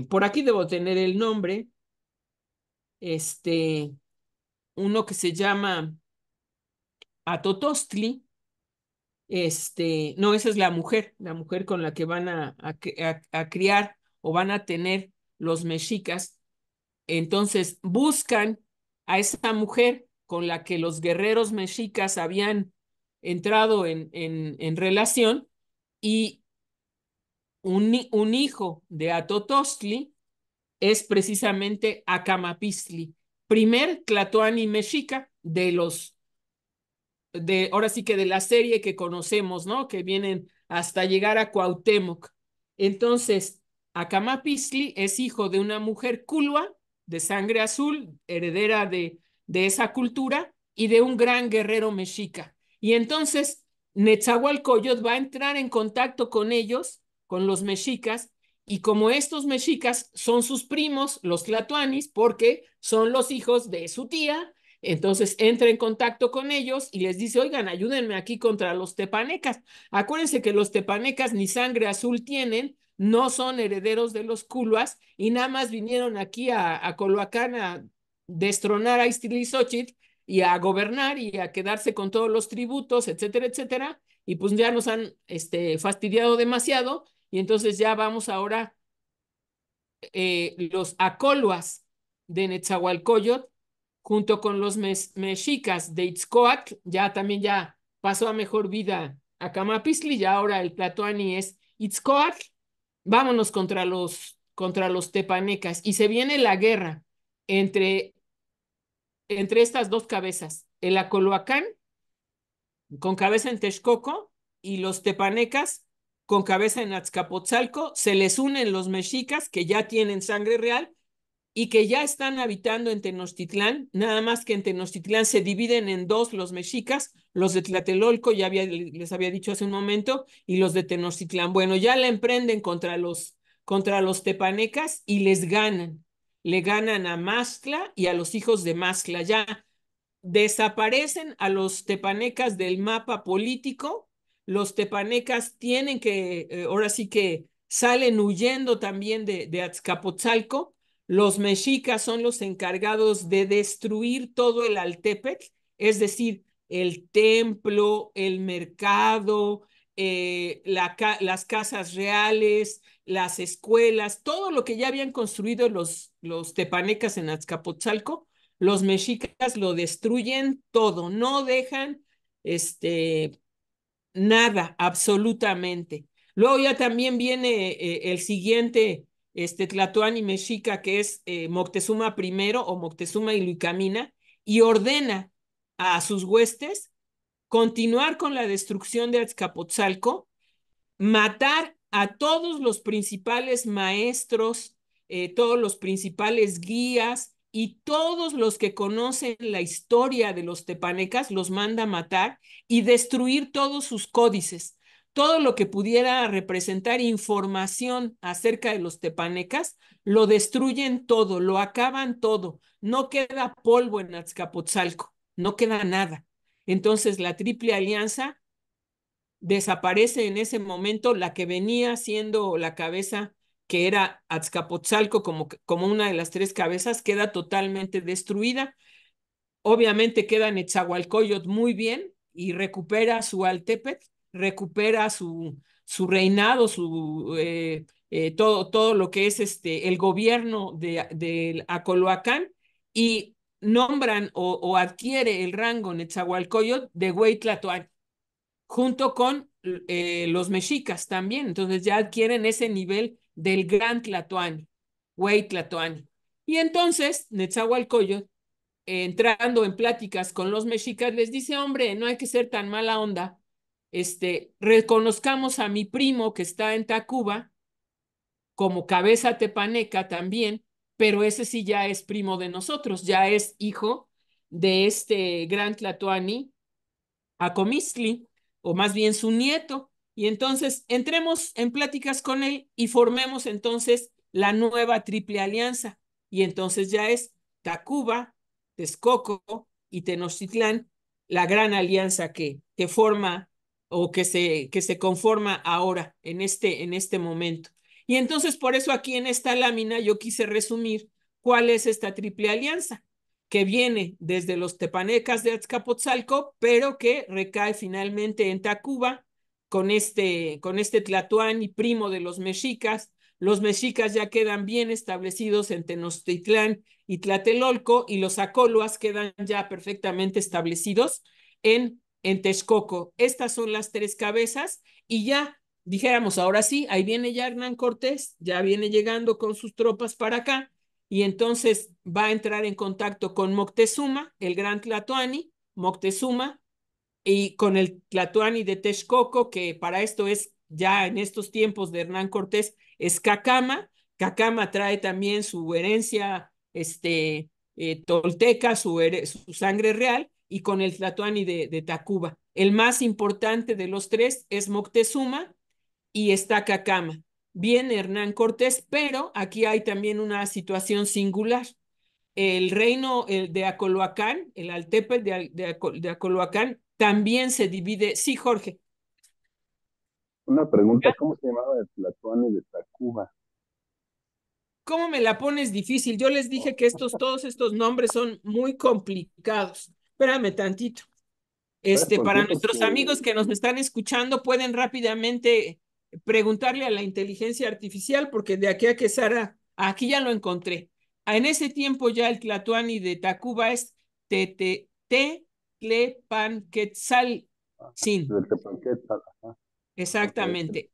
por aquí debo tener el nombre, uno que se llama Atotostli, no, esa es la mujer con la que van a criar o van a tener los mexicas. Entonces buscan a esa mujer con la que los guerreros mexicas habían entrado en relación y un hijo de Atotostli es precisamente Acamapistli, primer tlatoani mexica ahora sí que de la serie que conocemos, ¿no? Que vienen hasta llegar a Cuauhtémoc. Entonces, Acamapistli es hijo de una mujer culua, de sangre azul, heredera de esa cultura, y de un gran guerrero mexica. Y entonces, Netzahualcóyotl va a entrar en contacto con ellos, con los mexicas, y como estos mexicas son sus primos, los tlatoanis, porque son los hijos de su tía, entonces entra en contacto con ellos y les dice, oigan, ayúdenme aquí contra los tepanecas. Acuérdense que los tepanecas ni sangre azul tienen, no son herederos de los culuas y nada más vinieron aquí a Coloacán a destronar a Iztaccíhuatl y a gobernar y a quedarse con todos los tributos, etcétera, etcétera. Y pues ya nos han fastidiado demasiado y entonces ya vamos ahora los acoluas de Netzahualcóyotl junto con los mexicas de Itzcoatl, ya también ya pasó a mejor vida a Camapistli, ya ahora el tlatoani es Itzcoatl, vámonos contra los tepanecas, y se viene la guerra entre, entre estas dos cabezas, el Acoloacán con cabeza en Texcoco y los tepanecas con cabeza en Azcapotzalco, se les unen los mexicas que ya tienen sangre real y que ya están habitando en Tenochtitlán, nada más que en Tenochtitlán se dividen en dos los mexicas, los de Tlatelolco, les había dicho hace un momento, y los de Tenochtitlán. Bueno, ya la emprenden contra los tepanecas y les ganan. Le ganan a Mastla y a los hijos de Mastla. Ya desaparecen a los tepanecas del mapa político. Los tepanecas tienen que, ahora sí que salen huyendo también de Azcapotzalco. Los mexicas son los encargados de destruir todo el Altepetl, es decir, el templo, el mercado, las casas reales, las escuelas, todo lo que ya habían construido los tepanecas en Azcapotzalco, los mexicas lo destruyen todo, no dejan nada, absolutamente. Luego ya también viene el siguiente tlatoani mexica, que es Moctezuma I o Moctezuma Iluicamina, y ordena a sus huestes continuar con la destrucción de Azcapotzalco, matar a todos los principales maestros, todos los principales guías y todos los que conocen la historia de los tepanecas, los manda a matar y destruir todos sus códices. Todo lo que pudiera representar información acerca de los tepanecas, lo destruyen todo, lo acaban todo. No queda polvo en Azcapotzalco, no queda nada. Entonces la Triple Alianza desaparece en ese momento, la que venía siendo la cabeza, que era Azcapotzalco como una de las tres cabezas, queda totalmente destruida. Obviamente queda Netzahualcóyotl muy bien y recupera su Altepetl, recupera su reinado, todo lo que es el gobierno de Acoloacán, y nombran o adquiere el rango Netzahualcóyotl de Güey Tlatoani, junto con los mexicas también. Entonces ya adquieren ese nivel del gran Tlatoani, Güey Tlatoani. Y entonces Netzahualcóyotl, entrando en pláticas con los mexicas, les dice: hombre, no hay que ser tan mala onda, reconozcamos a mi primo que está en Tacuba como cabeza tepaneca también, pero ese sí ya es primo de nosotros, ya es hijo de este gran Tlatoani, Acomistli, o más bien su nieto. Y entonces entremos en pláticas con él y formemos entonces la nueva Triple Alianza. Y entonces ya es Tacuba, Texcoco y Tenochtitlán, la gran alianza que forma o que se conforma ahora, en este momento. Y entonces por eso aquí en esta lámina yo quise resumir cuál es esta Triple Alianza, que viene desde los tepanecas de Azcapotzalco, pero que recae finalmente en Tacuba con este Tlatoani, primo de los mexicas. Los mexicas ya quedan bien establecidos en Tenochtitlán y Tlatelolco, y los acoloas quedan ya perfectamente establecidos en Texcoco. Estas son las tres cabezas, y ya dijéramos, ahora sí, ahí viene ya Hernán Cortés, ya viene llegando con sus tropas para acá, y entonces va a entrar en contacto con Moctezuma, el gran Tlatoani, Moctezuma, y con el Tlatoani de Texcoco, que para esto es ya en estos tiempos de Hernán Cortés, es Cacama. Cacama trae también su herencia tolteca, su sangre real, y con el Tlatoani de Tacuba. El más importante de los tres es Moctezuma, y está Cacama. Viene Hernán Cortés, pero aquí hay también una situación singular. El reino de Acoloacán, el Altepetl de Acoloacán, también se divide. Sí, Jorge. Una pregunta, ¿cómo se llamaba el Tlatoani de Tacuba? ¿Cómo me la pones difícil? Yo les dije que todos estos nombres son muy complicados. Espérame tantito. ¿Sabes por qué? Para nuestros Porque amigos que nos están escuchando, pueden rápidamente preguntarle a la inteligencia artificial, porque de aquí a que Sara, aquí ya lo encontré. En ese tiempo ya el Tlatoani de Tacuba es Tetlepanquetzaltzin. del Tepanquetzal, ajá, ok, sí. Exactamente.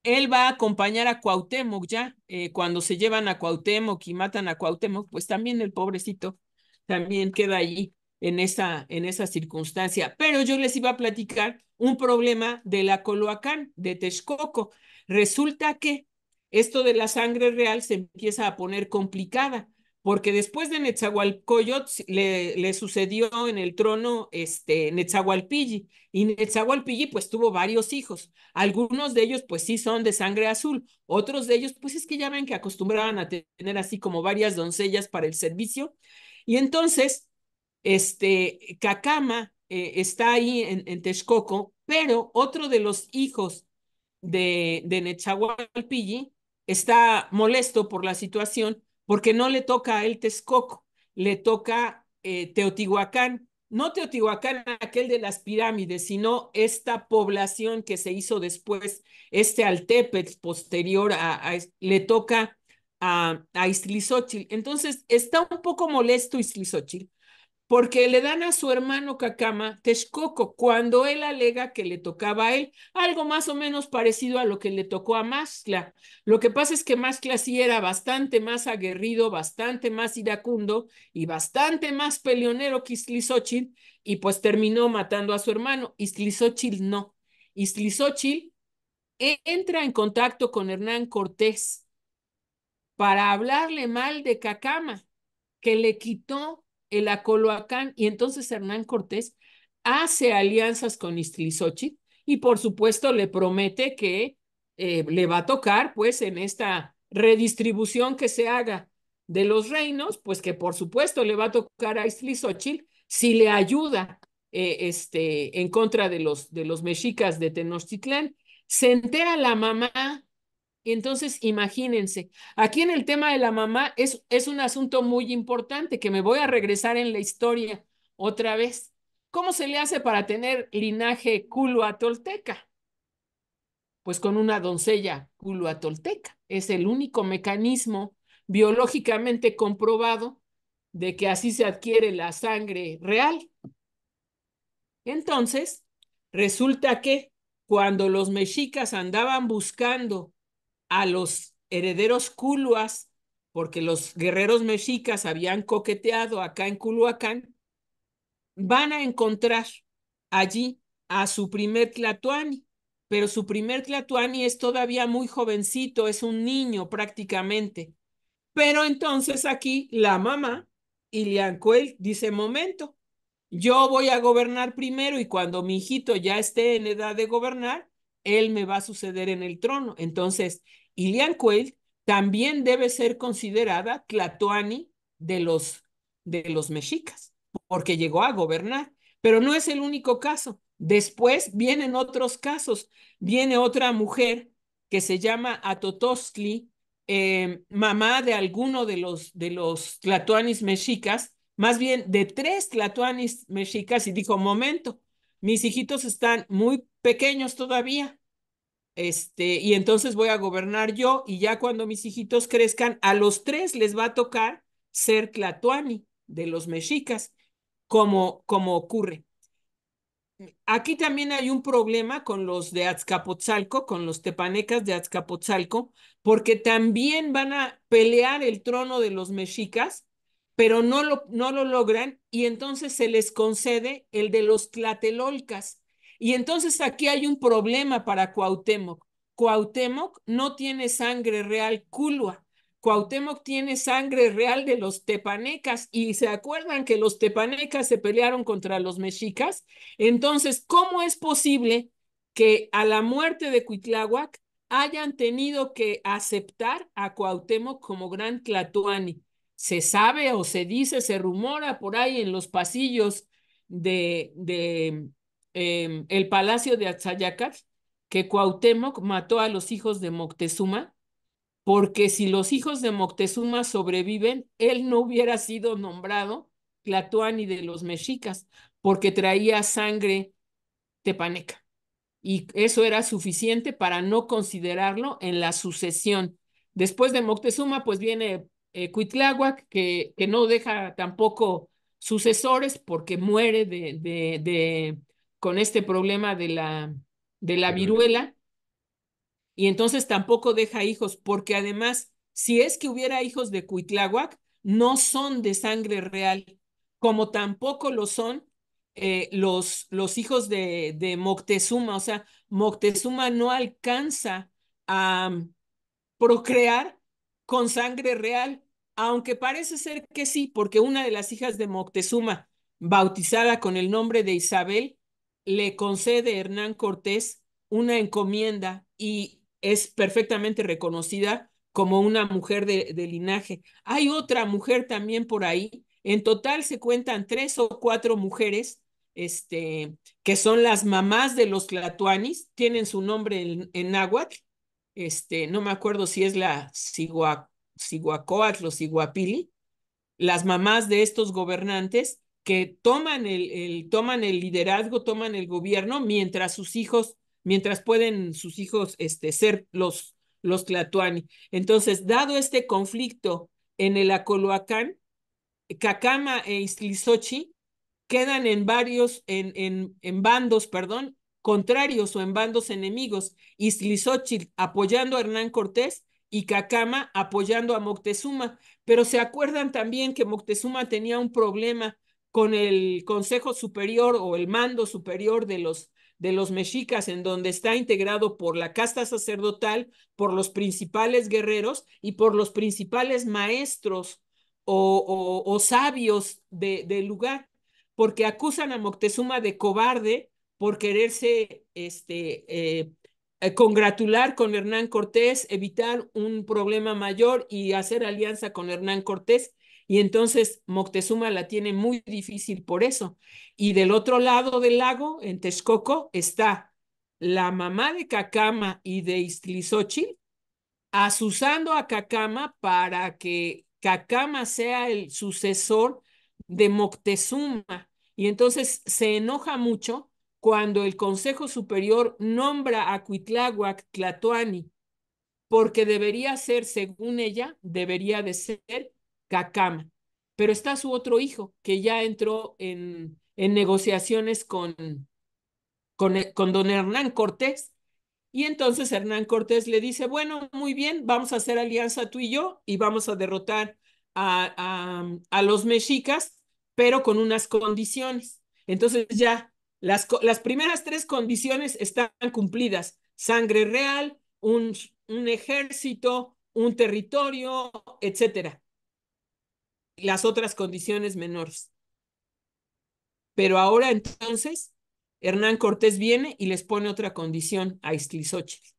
Él va a acompañar a Cuauhtémoc ya, cuando se llevan a Cuauhtémoc y matan a Cuauhtémoc, pues también el pobrecito también queda allí en esa circunstancia. Pero yo les iba a platicar un problema de la Coloacán, de Texcoco. Resulta que esto de la sangre real se empieza a poner complicada, porque después de Netzahualcóyotl le sucedió en el trono Netzahualpilli, y Netzahualpilli pues tuvo varios hijos. Algunos de ellos pues sí son de sangre azul, otros de ellos pues es que ya ven que acostumbraban a tener así como varias doncellas para el servicio. Y entonces Cacama está ahí en Texcoco, pero otro de los hijos de Netzahualpilli está molesto por la situación, porque no le toca a él Texcoco, le toca Teotihuacán. No Teotihuacán, aquel de las pirámides, sino esta población que se hizo después, Altepetl posterior le toca a Iztlizóchitl. Entonces está un poco molesto Iztlizóchitl, porque le dan a su hermano Cacama Texcoco, cuando él alega que le tocaba a él, algo más o menos parecido a lo que le tocó a Maxtla. Lo que pasa es que Maxtla sí era bastante más aguerrido, bastante más iracundo y bastante más peleonero que Iztlizóchitl, y pues terminó matando a su hermano. Iztlizóchitl no. Iztlizóchitl entra en contacto con Hernán Cortés para hablarle mal de Cacama, que le quitó el Acoloacán, y entonces Hernán Cortés hace alianzas con Iztlizóchitl, y por supuesto le promete que le va a tocar, pues en esta redistribución que se haga de los reinos, pues que por supuesto le va a tocar a Iztlizóchitl si le ayuda en contra de los mexicas de Tenochtitlán. Se entera la mamá. Y entonces, imagínense, aquí en el tema de la mamá es un asunto muy importante, que me voy a regresar en la historia otra vez. ¿Cómo se le hace para tener linaje culhuatolteca? Pues con una doncella culhuatolteca. Es el único mecanismo biológicamente comprobado de que así se adquiere la sangre real. Entonces, resulta que cuando los mexicas andaban buscando a los herederos culuas, porque los guerreros mexicas habían coqueteado acá en Culhuacán, van a encontrar allí a su primer tlatoani, pero su primer tlatoani es todavía muy jovencito, es un niño prácticamente. Pero entonces aquí la mamá, Iliancuel, dice, momento, yo voy a gobernar primero y cuando mi hijito ya esté en edad de gobernar, él me va a suceder en el trono. Entonces, Iliancuel también debe ser considerada tlatoani de los mexicas, porque llegó a gobernar. Pero no es el único caso. Después vienen otros casos. Viene otra mujer que se llama Atotostli, mamá de alguno de los tlatoanis mexicas, más bien de 3 tlatoanis mexicas, y dijo, momento, mis hijitos están muy pequeños todavía, y entonces voy a gobernar yo, y ya cuando mis hijitos crezcan, a los 3 les va a tocar ser tlatoani de los mexicas, como ocurre. Aquí también hay un problema con los de Azcapotzalco, con los tepanecas de Azcapotzalco, porque también van a pelear el trono de los mexicas, pero no lo logran y entonces se les concede el de los tlatelolcas. Y entonces aquí hay un problema para Cuauhtémoc. Cuauhtémoc no tiene sangre real culua. Cuauhtémoc tiene sangre real de los tepanecas y se acuerdan que los tepanecas se pelearon contra los mexicas. Entonces, ¿cómo es posible que a la muerte de Cuitláhuac hayan tenido que aceptar a Cuauhtémoc como gran tlatoani? Se sabe o se dice, se rumora por ahí en los pasillos de el Palacio de Atzayacatl que Cuauhtémoc mató a los hijos de Moctezuma, porque si los hijos de Moctezuma sobreviven, él no hubiera sido nombrado tlatoani de los mexicas, porque traía sangre tepaneca. Y eso era suficiente para no considerarlo en la sucesión. Después de Moctezuma, pues viene Cuitláhuac, que no deja tampoco sucesores porque muere con este problema de la viruela, y entonces tampoco deja hijos, porque además, si es que hubiera hijos de Cuitláhuac, no son de sangre real, como tampoco lo son los hijos de Moctezuma. O sea, Moctezuma no alcanza a procrear con sangre real, aunque parece ser que sí, porque una de las hijas de Moctezuma, bautizada con el nombre de Isabel, le concede a Hernán Cortés una encomienda y es perfectamente reconocida como una mujer de linaje. Hay otra mujer también por ahí. En total se cuentan 3 o 4 mujeres, que son las mamás de los tlatoanis, tienen su nombre en náhuatl. No me acuerdo si es la Cihuacóatl o Ciguapili, las mamás de estos gobernantes que toman el liderazgo, toman el gobierno, mientras pueden sus hijos ser los tlatoani. Entonces, dado este conflicto en el Acoloacán, Cacama e Istlizochi quedan en bandos, perdón, contrarios o en bandos enemigos. Iztlizóchitl apoyando a Hernán Cortés y Cacama apoyando a Moctezuma. Pero se acuerdan también que Moctezuma tenía un problema con el Consejo Superior o el mando superior de los mexicas, en donde está integrado por la casta sacerdotal, por los principales guerreros y por los principales maestros o sabios del lugar, porque acusan a Moctezuma de cobarde por quererse congratular con Hernán Cortés, evitar un problema mayor y hacer alianza con Hernán Cortés. Y entonces Moctezuma la tiene muy difícil por eso. Y del otro lado del lago, en Texcoco, está la mamá de Cacama y de Iztlizóchitl, asusando a Cacama para que Cacama sea el sucesor de Moctezuma. y entonces se enoja mucho cuando el Consejo Superior nombra a Cuitláhuac Tlatoani, porque debería ser, según ella, debería de ser Cacama. Pero está su otro hijo, que ya entró en negociaciones con don Hernán Cortés, y entonces Hernán Cortés le dice, bueno, muy bien, vamos a hacer alianza tú y yo y vamos a derrotar a los mexicas, pero con unas condiciones. Entonces ya las primeras tres condiciones están cumplidas. Sangre real, un ejército, un territorio, etcétera. Las otras condiciones menores. Pero ahora entonces Hernán Cortés viene y les pone otra condición a Ixtlilxóchitl.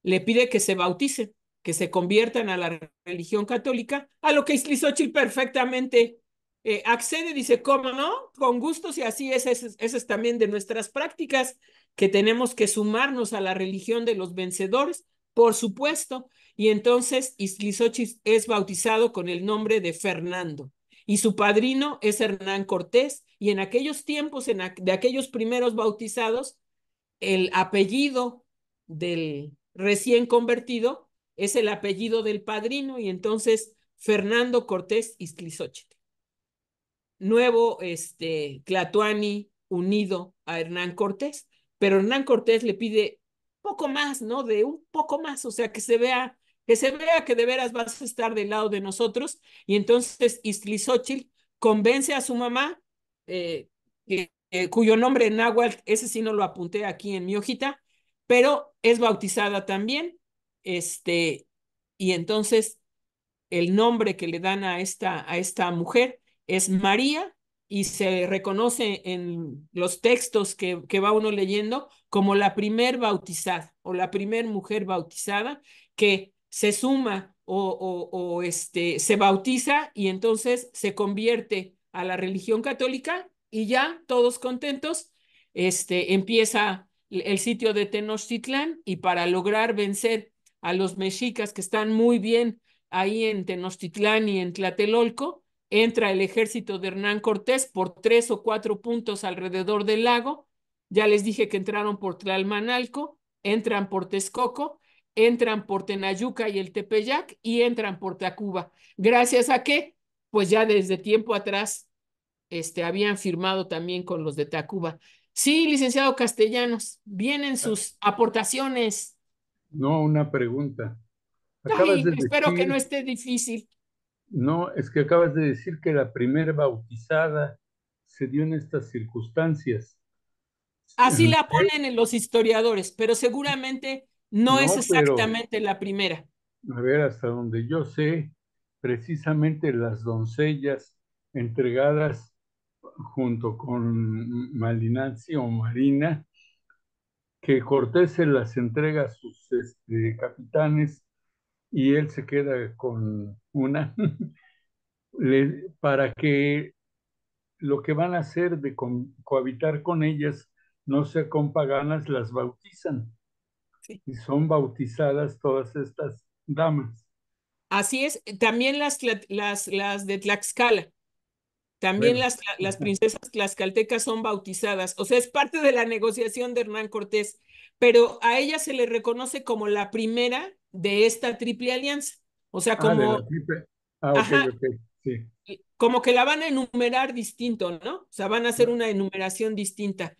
Le pide que se bauticen, que se conviertan a la religión católica, a lo que Ixtlilxóchitl perfectamente accede, dice, ¿cómo no? Con gusto, si así es, ese es también de nuestras prácticas, que tenemos que sumarnos a la religión de los vencedores, por supuesto. Y entonces Ixtlilxóchitl es bautizado con el nombre de Fernando. Y su padrino es Hernán Cortés. Y en aquellos tiempos, de aquellos primeros bautizados, el apellido del recién convertido es el apellido del padrino, y entonces Fernando Cortés Ixtlilxóchitl. Nuevo Tlatoani unido a Hernán Cortés, pero Hernán Cortés le pide poco más, ¿no? De un poco más, o sea, que se vea que de veras vas a estar del lado de nosotros. Y entonces Ixtlilxóchitl convence a su mamá, cuyo nombre en náhuatl, ese sí no lo apunté aquí en mi hojita, pero es bautizada también, y entonces el nombre que le dan a esta mujer es María, y se reconoce en los textos que va uno leyendo como la primer bautizada o la primer mujer bautizada que se suma se bautiza y entonces se convierte a la religión católica, y ya todos contentos, empieza el sitio de Tenochtitlán, y para lograr vencer a los mexicas que están muy bien ahí en Tenochtitlán y en Tlatelolco, entra el ejército de Hernán Cortés por 3 o 4 puntos alrededor del lago. Ya les dije que entraron por Tlalmanalco, entran por Texcoco, entran por Tenayuca y el Tepeyac, y entran por Tacuba. ¿Gracias a qué? Pues ya desde tiempo atrás habían firmado también con los de Tacuba. Sí, licenciado Castellanos, vienen sus aportaciones. No, una pregunta. Acabas Ay, de espero que no decir, esté difícil. no, es que acabas de decir que la primer bautizada se dio en estas circunstancias. Así la ponen en los historiadores, pero seguramente no es No, pero exactamente la primera. a ver, hasta donde yo sé, precisamente las doncellas entregadas junto con Malinalci o Marina, que Cortés se las entrega a sus capitanes y él se queda con una, para que lo que van a hacer de cohabitar con ellas no sea con paganas, las bautizan. Sí. Y son bautizadas todas estas damas. Así es, también las de Tlaxcala, también Bueno, las princesas tlaxcaltecas son bautizadas, o sea, es parte de la negociación de Hernán Cortés, pero a ella se le reconoce como la primera de esta triple alianza, o sea, de la triple. Ok, ajá, ok, sí. como que la van a enumerar distinto, ¿no? O sea, van a hacer una enumeración distinta.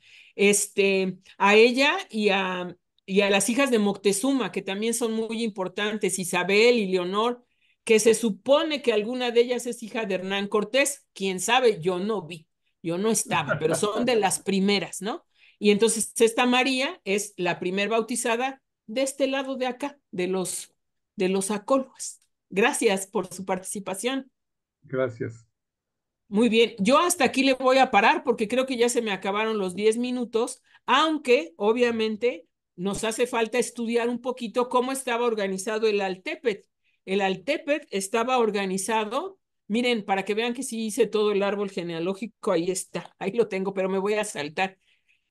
A ella y a las hijas de Moctezuma, que también son muy importantes, Isabel y Leonor, que se supone que alguna de ellas es hija de Hernán Cortés. Quién sabe, yo no vi, yo no estaba, pero son de las primeras, ¿no? Y entonces esta María es la primer bautizada de este lado de acá, de los Acólogas. Gracias por su participación. Gracias. Muy bien, yo hasta aquí le voy a parar porque creo que ya se me acabaron los 10 minutos, aunque obviamente nos hace falta estudiar un poquito cómo estaba organizado el Altepet. El Altepet estaba organizado, miren, para que vean que sí hice todo el árbol genealógico, ahí está, ahí lo tengo, pero me voy a saltar.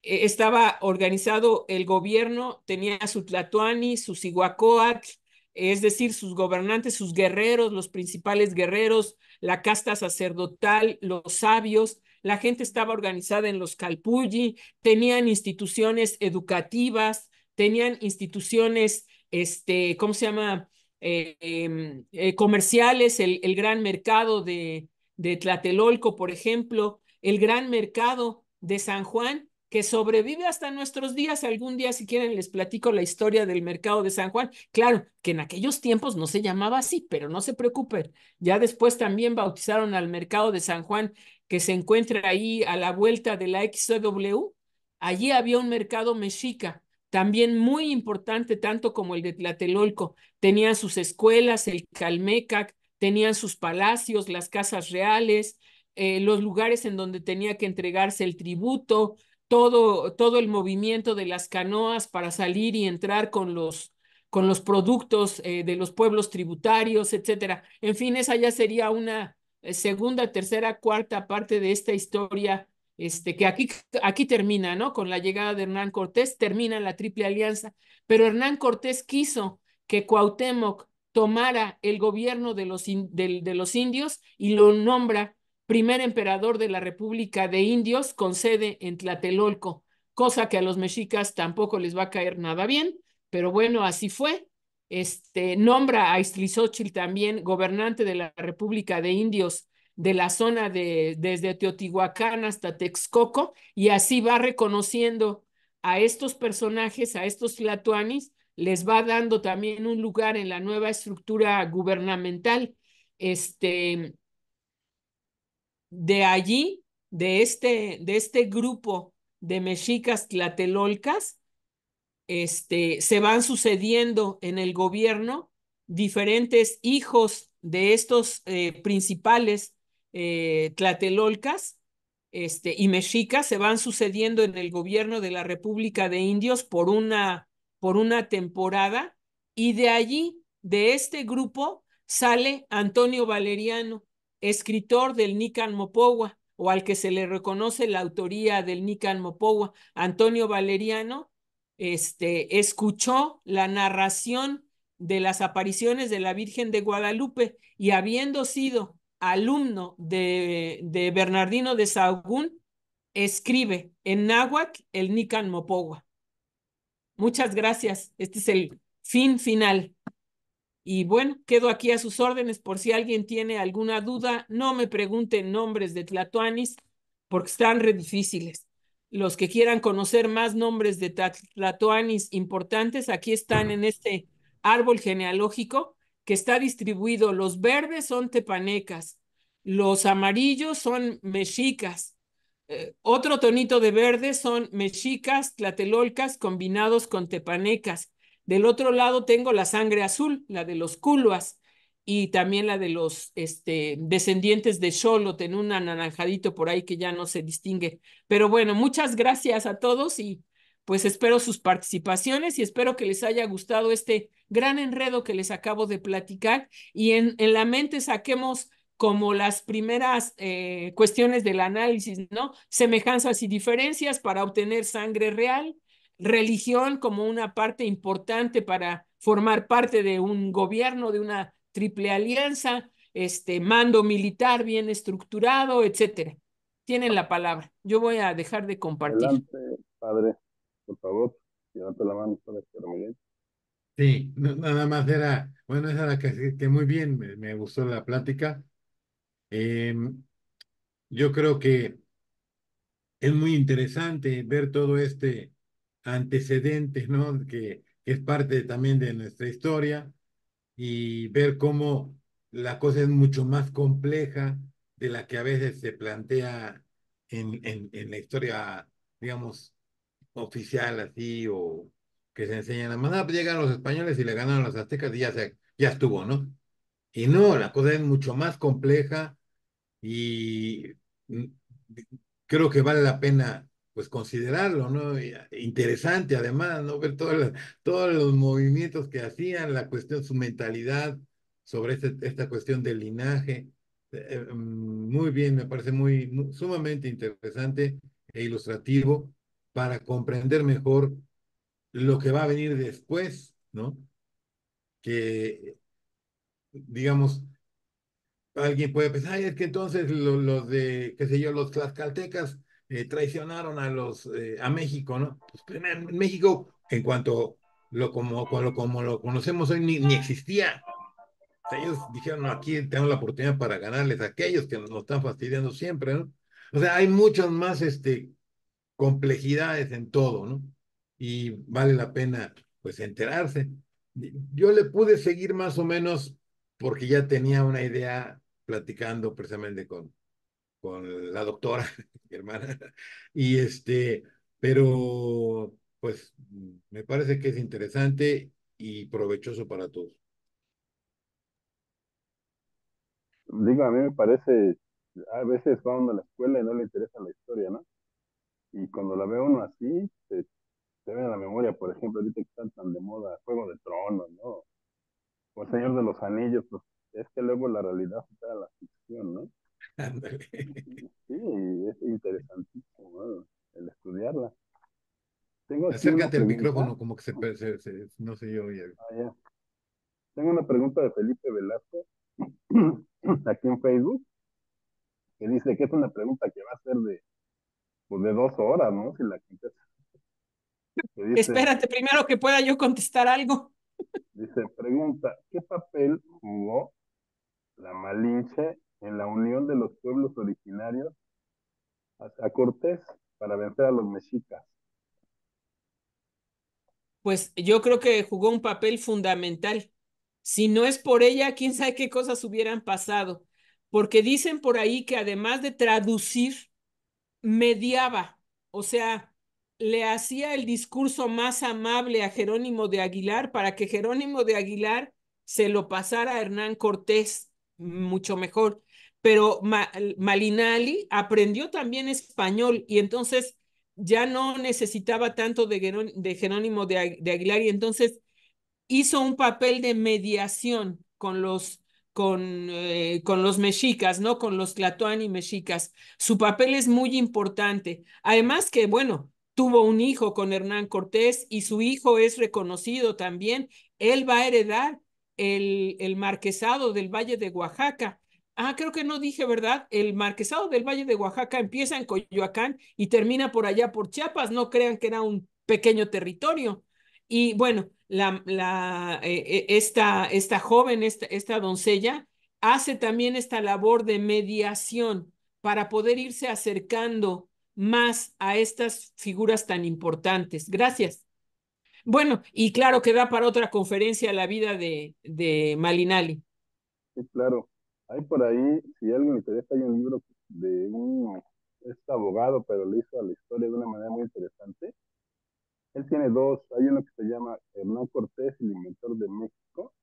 Estaba organizado el gobierno, tenía su Tlatoani, su Cihuacóatl, es decir, sus gobernantes, sus guerreros, los principales guerreros, la casta sacerdotal, los sabios, la gente estaba organizada en los calpulli, tenían instituciones educativas, tenían instituciones, ¿cómo se llama? Comerciales, el gran mercado de Tlatelolco, por ejemplo, el gran mercado de San Juan, que sobrevive hasta nuestros días. Algún día, si quieren, les platico la historia del mercado de San Juan. Claro, que en aquellos tiempos no se llamaba así, pero no se preocupen. Ya después también bautizaron al mercado de San Juan, que se encuentra ahí a la vuelta de la XW. Allí había un mercado mexica, también muy importante, tanto como el de Tlatelolco. Tenían sus escuelas, el Calmecac, tenían sus palacios, las casas reales, los lugares en donde tenía que entregarse el tributo, todo el movimiento de las canoas para salir y entrar con los productos de los pueblos tributarios, etcétera. En fin, esa ya sería una segunda, tercera, cuarta parte de esta historia, que aquí termina, ¿no? Con la llegada de Hernán Cortés, termina la Triple Alianza, pero Hernán Cortés quiso que Cuauhtémoc tomara el gobierno de los indios y lo nombra primer emperador de la República de Indios con sede en Tlatelolco, cosa que a los mexicas tampoco les va a caer nada bien, pero bueno, así fue. Nombra a Iztlizóchitl también gobernante de la República de Indios de la zona desde Teotihuacán hasta Texcoco, y así va reconociendo a estos personajes, a estos tlatoanis, les va dando también un lugar en la nueva estructura gubernamental. De allí, de este grupo de mexicas tlatelolcas, se van sucediendo en el gobierno diferentes hijos de estos principales tlatelolcas, y mexicas, se van sucediendo en el gobierno de la República de Indios por una temporada, y de allí, de este grupo, sale Antonio Valeriano, escritor del Nican Mopohua, o al que se le reconoce la autoría del Nican Mopohua. Antonio Valeriano escuchó la narración de las apariciones de la Virgen de Guadalupe, y habiendo sido alumno de Bernardino de Sahagún, escribe en náhuatl el Nican Mopohua. Muchas gracias. Este es el fin final. Y bueno, quedo aquí a sus órdenes por si alguien tiene alguna duda. No me pregunten nombres de tlatoanis porque están re difíciles. Los que quieran conocer más nombres de tlatoanis importantes, aquí están en este árbol genealógico que está distribuido. Los verdes son tepanecas, los amarillos son mexicas, otro tonito de verde son mexicas, tlatelolcas combinados con tepanecas. Del otro lado tengo la sangre azul, la de los culuas, y también la de los descendientes de Xolotl, en un anaranjadito por ahí que ya no se distingue. Pero bueno, muchas gracias a todos, y pues espero sus participaciones y espero que les haya gustado este gran enredo que les acabo de platicar, y en la mente saquemos como las primeras cuestiones del análisis, ¿no? Semejanzas y diferencias para obtener sangre real, religión como una parte importante para formar parte de un gobierno, de una triple alianza, mando militar bien estructurado, etcétera. Tienen la palabra. Yo voy a dejar de compartir. Adelante, padre, por favor, llévate la mano para Miguel. Sí, nada más era, bueno, esa era que muy bien, me gustó la plática. Em, yo creo que es muy interesante ver todo este antecedente, ¿no? Que es parte también de nuestra historia, y ver cómo la cosa es mucho más compleja de la que a veces se plantea en la historia, digamos, oficial así, o que se enseñan a mandar. Pues llegaron los españoles y le ganaron a los aztecas y ya estuvo, ¿no? Y no, la cosa es mucho más compleja, y mm, creo que vale la pena pues considerarlo, ¿no? Interesante además, ¿no? Ver todos los movimientos que hacían, la cuestión, su mentalidad sobre esta cuestión del linaje. Muy bien, me parece sumamente interesante e ilustrativo para comprender mejor lo que va a venir después, ¿no? Que, digamos, alguien puede pensar, "Ay, es que entonces los de, qué sé yo, los tlaxcaltecas traicionaron a México, ¿no? Pues en México, en cuanto como lo conocemos hoy, ni existía. O sea, ellos dijeron, no, aquí tenemos la oportunidad para ganarles a aquellos que nos están fastidiando siempre, ¿no? O sea, hay muchas más complejidades en todo, ¿no? Y vale la pena, pues, enterarse. Yo le pude seguir más o menos porque ya tenía una idea platicando precisamente con la doctora, mi hermana, y pero, pues, me parece que es interesante y provechoso para todos. Digo, a mí me parece, a veces va uno a la escuela y no le interesa la historia, ¿no? Y cuando la ve uno así, te viene a la memoria, por ejemplo, ahorita que están tan de moda Juego de Tronos, ¿no? O El Señor de los Anillos, pues es que luego la realidad supera la ficción, ¿no? Ándale. Sí, es interesantísimo, ¿no? El estudiarla. Tengo aquí una Acércate al pregunta. micrófono, como que no sé yo. Ah, ya. Tengo una pregunta de Felipe Velasco, aquí en Facebook, que dice que es una pregunta que va a ser pues de 2 horas, ¿no? Si la contesta. Que Espérate, primero que pueda yo contestar algo. pregunta, ¿qué papel jugó la Malinche en la unión de los pueblos originarios a Cortés para vencer a los mexicas? Pues yo creo que jugó un papel fundamental. Si no es por ella, quién sabe qué cosas hubieran pasado. Porque dicen por ahí que además de traducir, mediaba, o sea, le hacía el discurso más amable a Jerónimo de Aguilar para que Jerónimo de Aguilar se lo pasara a Hernán Cortés mucho mejor. Pero Malinali aprendió también español y entonces ya no necesitaba tanto de Jerónimo de Aguilar y entonces hizo un papel de mediación con los mexicas, ¿no? Con los tlatoani mexicas. Su papel es muy importante. Además que, bueno, tuvo un hijo con Hernán Cortés y su hijo es reconocido también. Él va a heredar el marquesado del Valle de Oaxaca. Ah, creo que no dije, ¿verdad? El marquesado del Valle de Oaxaca empieza en Coyoacán y termina por allá por Chiapas. No crean que era un pequeño territorio. Y bueno, esta joven, esta doncella, hace también esta labor de mediación para poder irse acercando más a estas figuras tan importantes. Gracias. Bueno, y claro que da para otra conferencia la vida de Malinali. Sí, claro. Hay por ahí, si a alguien le interesa, hay un libro de es abogado, pero le hizo a la historia de una manera muy interesante. Él tiene dos, hay uno que se llama Hernán Cortés, el inventor de México,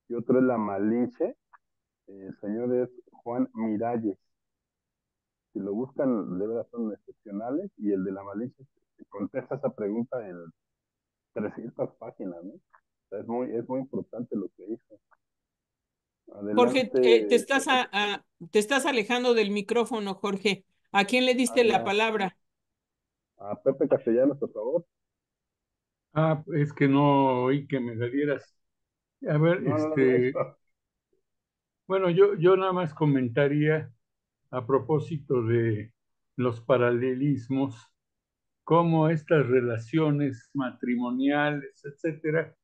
y otro es La Malinche, el señor es Juan Miralles. Si lo buscan, de verdad son excepcionales, y el de La Malinche contesta esa pregunta en 300 páginas, ¿no? O sea, es muy importante lo que hizo. Jorge, Adelante, te estás alejando del micrófono, Jorge. ¿A quién le diste la allá. palabra? A Pepe Castellanos, por favor. Ah, es que no oí que me la dieras. A ver, No, no, no, no. bueno, yo nada más comentaría a propósito de los paralelismos, cómo estas relaciones matrimoniales, etcétera,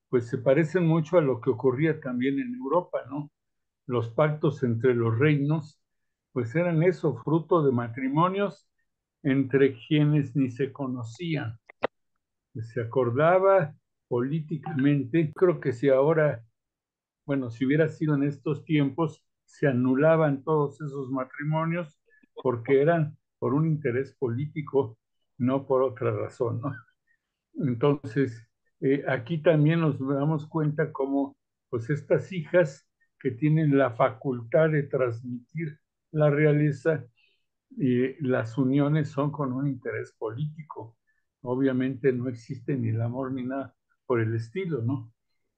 pues se parecen mucho a lo que ocurría también en Europa, ¿no? Los pactos entre los reinos, pues eran eso, fruto de matrimonios entre quienes ni se conocían. Se acordaba políticamente. Creo que si ahora, bueno, si hubiera sido en estos tiempos, se anulaban todos esos matrimonios porque eran por un interés político, no por otra razón, ¿no? Entonces, aquí también nos damos cuenta cómo, pues, estas hijas que tienen la facultad de transmitir la realeza, las uniones son con un interés político. Obviamente no existe ni el amor ni nada por el estilo, ¿no?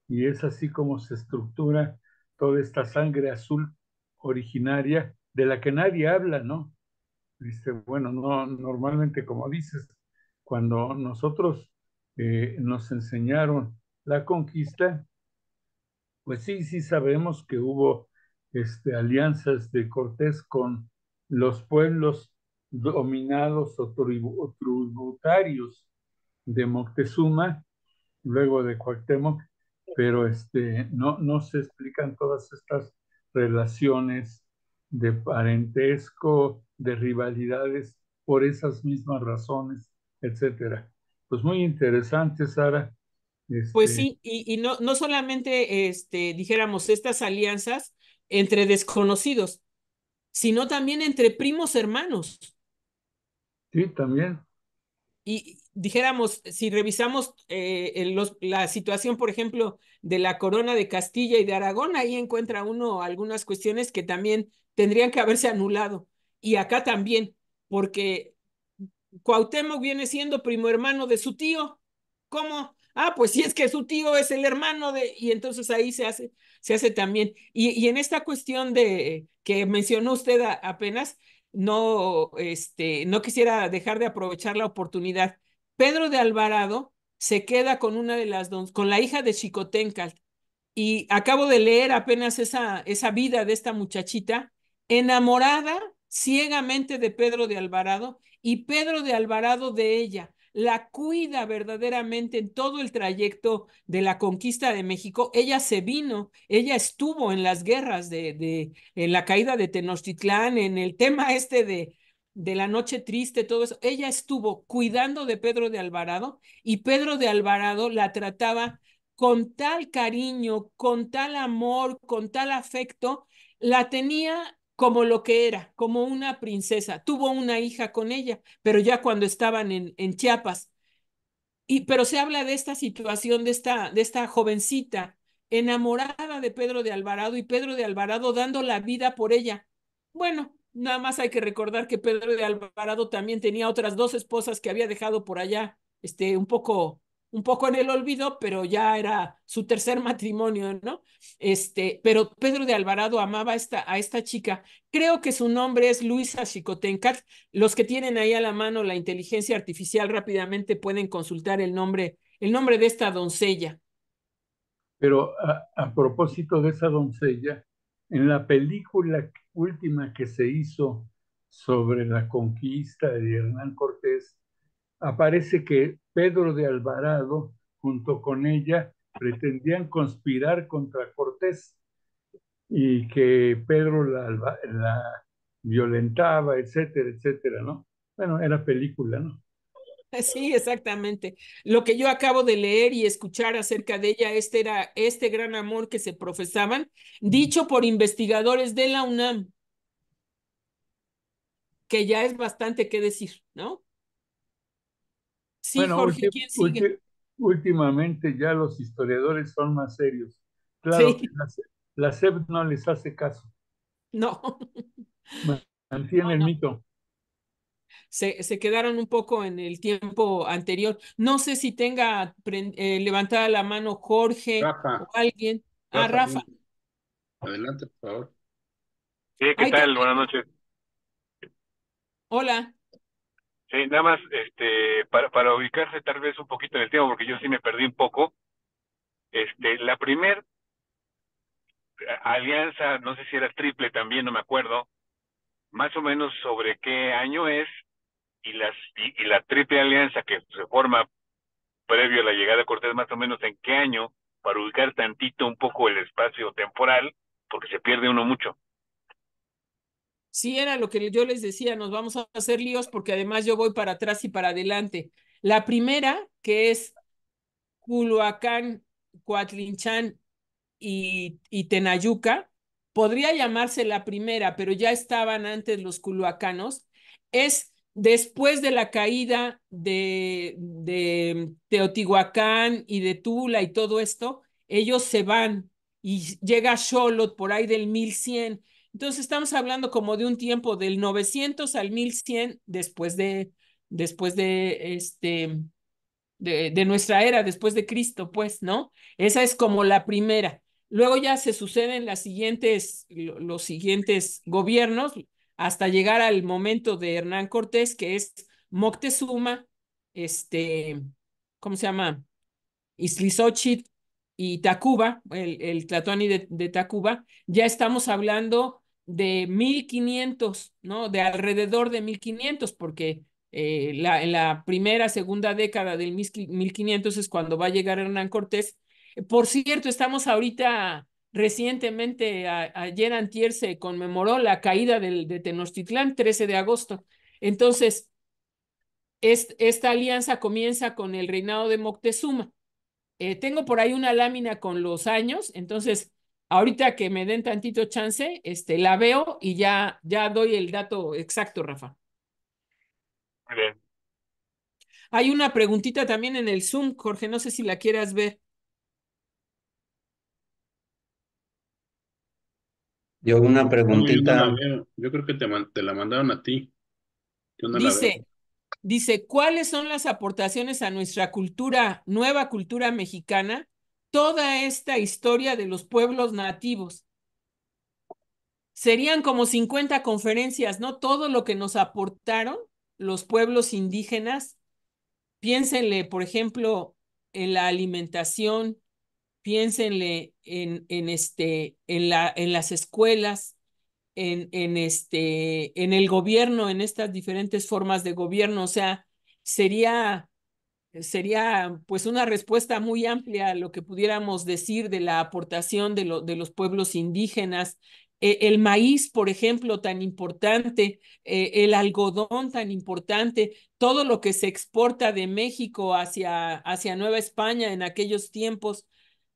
Y es así como se estructura toda esta sangre azul originaria de la que nadie habla, ¿no? Bueno, no, normalmente como dices, cuando nosotros nos enseñaron la conquista, pues sí, sí sabemos que hubo alianzas de Cortés con los pueblos dominados o tributarios de Moctezuma, luego de Cuauhtémoc, pero no se explican todas estas relaciones de parentesco, de rivalidades por esas mismas razones, etcétera. Pues muy interesante, Sara. Pues sí, y no solamente dijéramos estas alianzas entre desconocidos, sino también entre primos hermanos. Sí, también. Y dijéramos, si revisamos la situación, por ejemplo, de la corona de Castilla y de Aragón, ahí encuentra uno algunas cuestiones que también tendrían que haberse anulado. Y acá también, porque Cuauhtémoc viene siendo primo hermano de su tío. ¿Cómo? Ah, pues si es que su tío es el hermano de... Y entonces ahí se hace también. Y en esta cuestión de que mencionó usted apenas, no quisiera dejar de aprovechar la oportunidad. Pedro de Alvarado se queda con una de con la hija de Xicoténcatl, y acabo de leer apenas esa vida de esta muchachita, enamorada ciegamente de Pedro de Alvarado, y Pedro de Alvarado de ella. La cuida verdaderamente en todo el trayecto de la conquista de México. Ella se vino, ella estuvo en las guerras en la caída de Tenochtitlán, en el tema de la noche triste, todo eso. Ella estuvo cuidando de Pedro de Alvarado, y Pedro de Alvarado la trataba con tal cariño, con tal amor, con tal afecto. La tenía como lo que era, como una princesa. Tuvo una hija con ella, pero ya cuando estaban en Chiapas. Pero se habla de esta situación, de esta jovencita enamorada de Pedro de Alvarado, y Pedro de Alvarado dando la vida por ella. Bueno, nada más hay que recordar que Pedro de Alvarado también tenía otras dos esposas que había dejado por allá, un poco en el olvido, pero ya era su tercer matrimonio, ¿no? Pero Pedro de Alvarado amaba a esta chica. Creo que su nombre es Luisa Xicoténcatl. Los que tienen ahí a la mano la inteligencia artificial rápidamente pueden consultar el nombre de esta doncella. Pero a propósito de esa doncella, en la película última que se hizo sobre la conquista de Hernán Cortés, aparece que Pedro de Alvarado, junto con ella, pretendían conspirar contra Cortés y que Pedro la violentaba, etcétera, etcétera, ¿no? Bueno, era película, ¿no? Sí, exactamente. Lo que yo acabo de leer y escuchar acerca de ella, era este gran amor que se profesaban, dicho por investigadores de la UNAM, que ya es bastante que decir, ¿no? Sí, Bueno, Jorge, ¿quién sigue? últimamente ya los historiadores son más serios. Claro que Sí, la SEP no les hace caso, no, mantiene no, el no. mito. Se quedaron un poco en el tiempo anterior. No sé si tenga levantada la mano Jorge o Rafa, alguien. Ah, Rafa, Rafa. adelante, por favor. Sí, ¿qué Ay, tal? Buenas noches. hola. Sí, nada más, para ubicarse tal vez un poquito en el tema, porque yo sí me perdí un poco. La primer alianza, no sé si era triple también, no me acuerdo, más o menos sobre qué año es, y la triple alianza que se forma previo a la llegada de Cortés, más o menos en qué año, para ubicar tantito un poco el espacio temporal, porque se pierde uno mucho. Sí, era lo que yo les decía, nos vamos a hacer líos porque además yo voy para atrás y para adelante. La primera, que es Culhuacán, Coatlinchán y Tenayuca, podría llamarse la primera, pero ya estaban antes los culhuacanos. Es después de la caída de Teotihuacán y de Tula y todo esto, ellos se van y llega Xolotl por ahí del 1100. Entonces estamos hablando como de un tiempo del 900 al 1100 después de nuestra era, después de Cristo, pues, ¿no? Esa es como la primera. Luego ya se suceden los siguientes gobiernos hasta llegar al momento de Hernán Cortés, que es Moctezuma, este, ¿cómo se llama? Izlizóchitl y Tacuba, el Tlatoani de Tacuba, ya estamos hablando de 1500, ¿no? De alrededor de 1500, porque en la primera, segunda década del 1500 es cuando va a llegar Hernán Cortés. Por cierto, estamos ahorita recientemente, ayer antier se conmemoró la caída de Tenochtitlán, 13 de agosto. Entonces, esta alianza comienza con el reinado de Moctezuma. Tengo por ahí una lámina con los años, entonces ahorita que me den tantito chance, la veo y ya doy el dato exacto, Rafa. Muy bien. Hay una preguntita también en el Zoom, Jorge, no sé si la quieras ver. Yo una No, yo no la preguntita. veo. Yo creo que te la mandaron a ti. Yo no la veo. Dice, ¿cuáles son las aportaciones a nuestra cultura, nueva cultura mexicana, toda esta historia de los pueblos nativos? Serían como 50 conferencias, ¿no? Todo lo que nos aportaron los pueblos indígenas. Piénsenle, por ejemplo, en la alimentación, piénsenle en las escuelas, en el gobierno, en estas diferentes formas de gobierno. O sea, sería pues una respuesta muy amplia a lo que pudiéramos decir de la aportación de los pueblos indígenas. El maíz, por ejemplo, tan importante, el algodón tan importante, todo lo que se exporta de México hacia Nueva España en aquellos tiempos.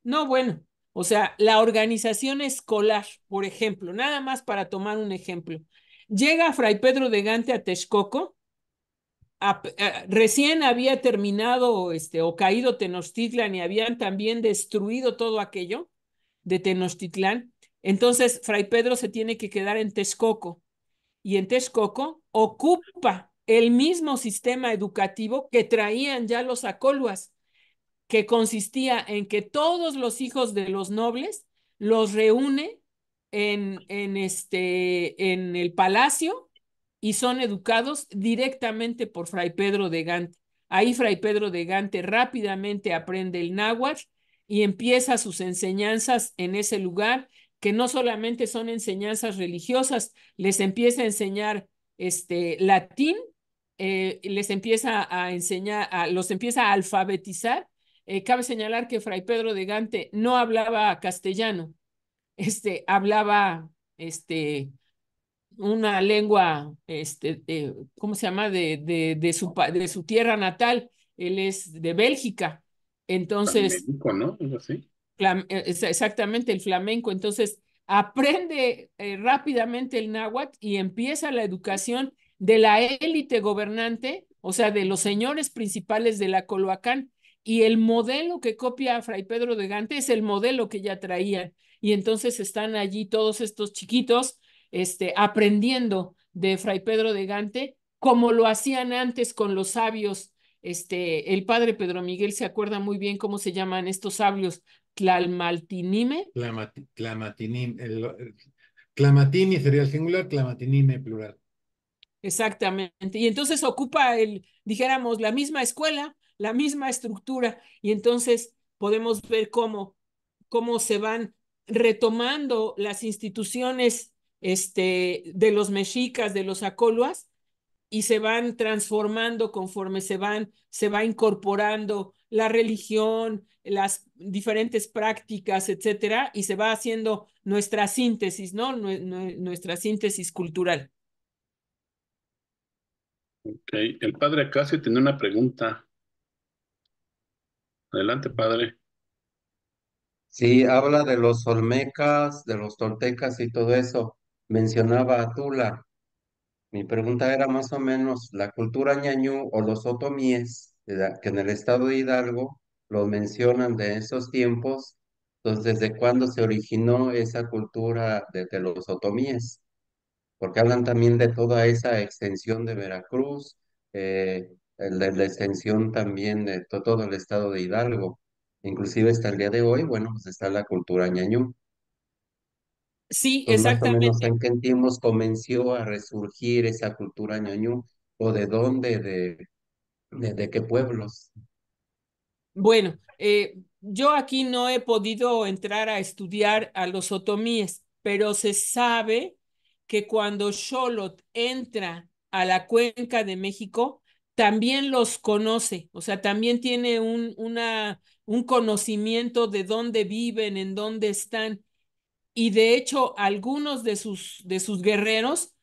No, bueno, o sea, la organización escolar, por ejemplo, nada más para tomar un ejemplo. Llega Fray Pedro de Gante a Texcoco, recién había terminado o caído Tenochtitlan y habían también destruido todo aquello de Tenochtitlán. Entonces, Fray Pedro se tiene que quedar en Texcoco y en Texcoco ocupa el mismo sistema educativo que traían ya los acoluas, que consistía en que todos los hijos de los nobles los reúne en el palacio y son educados directamente por Fray Pedro de Gante. Ahí Fray Pedro de Gante rápidamente aprende el náhuatl y empieza sus enseñanzas en ese lugar, que no solamente son enseñanzas religiosas, les empieza a enseñar latín, les empieza a enseñar, los empieza a alfabetizar. Cabe señalar que Fray Pedro de Gante no hablaba castellano, hablaba una lengua, ¿cómo se llama? De su tierra natal. Él es de Bélgica. Entonces, México, ¿no? Algo así. exactamente el flamenco. Entonces, aprende rápidamente el náhuatl y empieza la educación de la élite gobernante, o sea, de los señores principales de la Coloacán. Y el modelo que copia Fray Pedro de Gante es el modelo que ya traían. Y entonces están allí todos estos chiquitos aprendiendo de Fray Pedro de Gante, como lo hacían antes con los sabios. El padre Pedro Miguel se acuerda muy bien cómo se llaman estos sabios, Tlalmaltinime. Clamatini sería el singular, clamatinime plural. Exactamente. Y entonces ocupa dijéramos, la misma escuela, la misma estructura, y entonces podemos ver cómo se van retomando las instituciones de los mexicas, de los acoluas, y se van transformando conforme se va incorporando la religión, las diferentes prácticas, etcétera, y se va haciendo nuestra síntesis, ¿no? Nuestra síntesis cultural. Ok, el padre Acacio tiene una pregunta. Adelante, padre. Sí, habla de los olmecas, de los toltecas y todo eso. Mencionaba a Tula. Mi pregunta era más o menos la cultura ñañú o los otomíes, que en el estado de Hidalgo los mencionan de esos tiempos. Entonces, ¿desde cuándo se originó esa cultura de los otomíes? Porque hablan también de toda esa extensión de Veracruz, la extensión también de todo el estado de Hidalgo. Inclusive hasta el día de hoy, bueno, pues está la cultura ñañú. Sí, Entonces, más o menos, exactamente. ¿en qué tiempos comenzó a resurgir esa cultura ñañú? ¿O de dónde? ¿De qué pueblos? Bueno, yo aquí no he podido entrar a estudiar a los otomíes, pero se sabe que cuando Xolotl entra a la Cuenca de México, también los conoce, o sea, también tiene un conocimiento de dónde viven, en dónde están. Y de hecho algunos de sus guerreros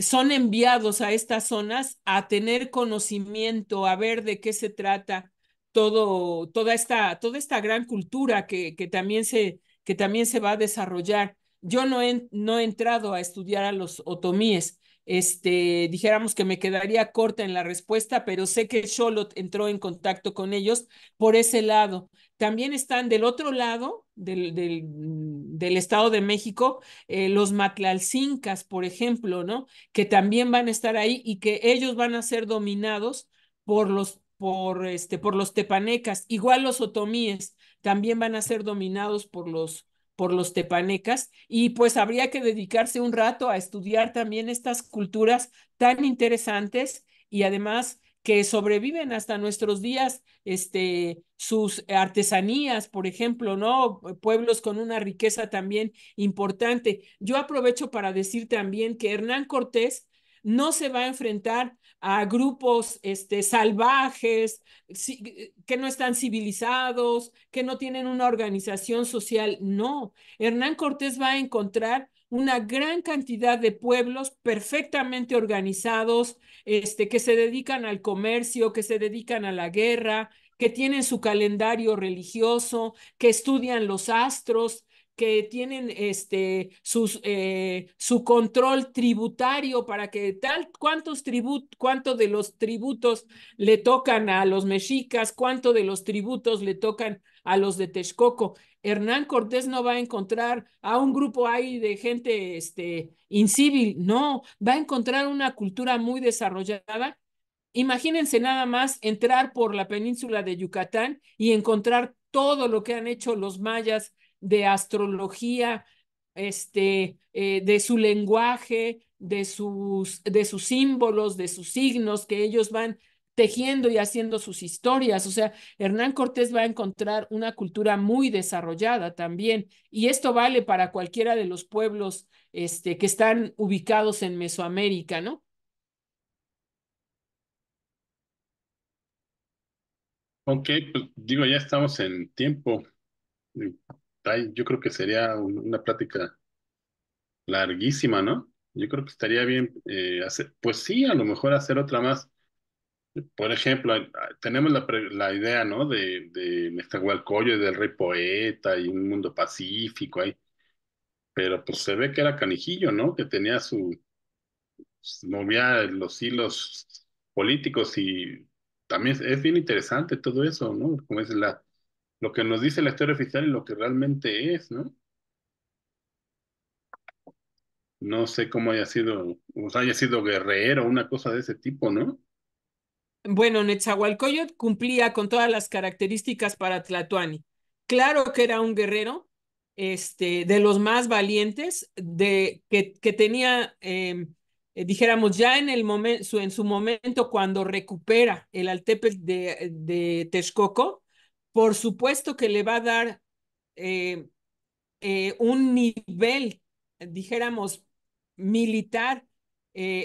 son enviados a estas zonas a tener conocimiento, a ver de qué se trata toda esta gran cultura que también se va a desarrollar. Yo no he entrado a estudiar a los otomíes. Dijéramos que me quedaría corta en la respuesta, pero sé que Xolotl entró en contacto con ellos por ese lado. También están del otro lado del Estado de México, los Matlalcincas, por ejemplo, ¿no? Que también van a estar ahí y que ellos van a ser dominados por los tepanecas. Igual los otomíes también van a ser dominados por los tepanecas, y pues habría que dedicarse un rato a estudiar también estas culturas tan interesantes y además que sobreviven hasta nuestros días, sus artesanías, por ejemplo, ¿no? Pueblos con una riqueza también importante. Yo aprovecho para decir también que Hernán Cortés no se va a enfrentar a grupos salvajes, que no están civilizados, que no tienen una organización social. No, Hernán Cortés va a encontrar una gran cantidad de pueblos perfectamente organizados, que se dedican al comercio, que se dedican a la guerra, que tienen su calendario religioso, que estudian los astros, que tienen su control tributario para que tal, cuánto de los tributos le tocan a los mexicas, cuánto de los tributos le tocan a los de Texcoco. Hernán Cortés no va a encontrar a un grupo ahí de gente incivil, no, va a encontrar una cultura muy desarrollada. Imagínense nada más entrar por la península de Yucatán y encontrar todo lo que han hecho los mayas de astrología, de su lenguaje, de sus símbolos, de sus signos que ellos van tejiendo y haciendo sus historias. O sea, Hernán Cortés va a encontrar una cultura muy desarrollada también. Y esto vale para cualquiera de los pueblos, que están ubicados en Mesoamérica, ¿no? Ok, pues digo, ya estamos en tiempo. Yo creo que sería una plática larguísima, ¿no? Yo creo que estaría bien hacer, pues sí, a lo mejor hacer otra más. Por ejemplo, tenemos la idea, ¿no? De Nezahualcóyotl, del rey poeta y un mundo pacífico ahí, pero pues se ve que era canijillo, ¿no? Que tenía movía los hilos políticos y también es bien interesante todo eso, ¿no? Como es lo que nos dice la historia oficial y lo que realmente es, ¿no? No sé cómo o sea, haya sido guerrero, una cosa de ese tipo, ¿no? Bueno, Netzahualcóyotl cumplía con todas las características para Tlatoani. Claro que era un guerrero, de los más valientes, que tenía, dijéramos, ya en su momento, cuando recupera el Altepetl de Texcoco, por supuesto que le va a dar eh, un nivel, dijéramos, militar,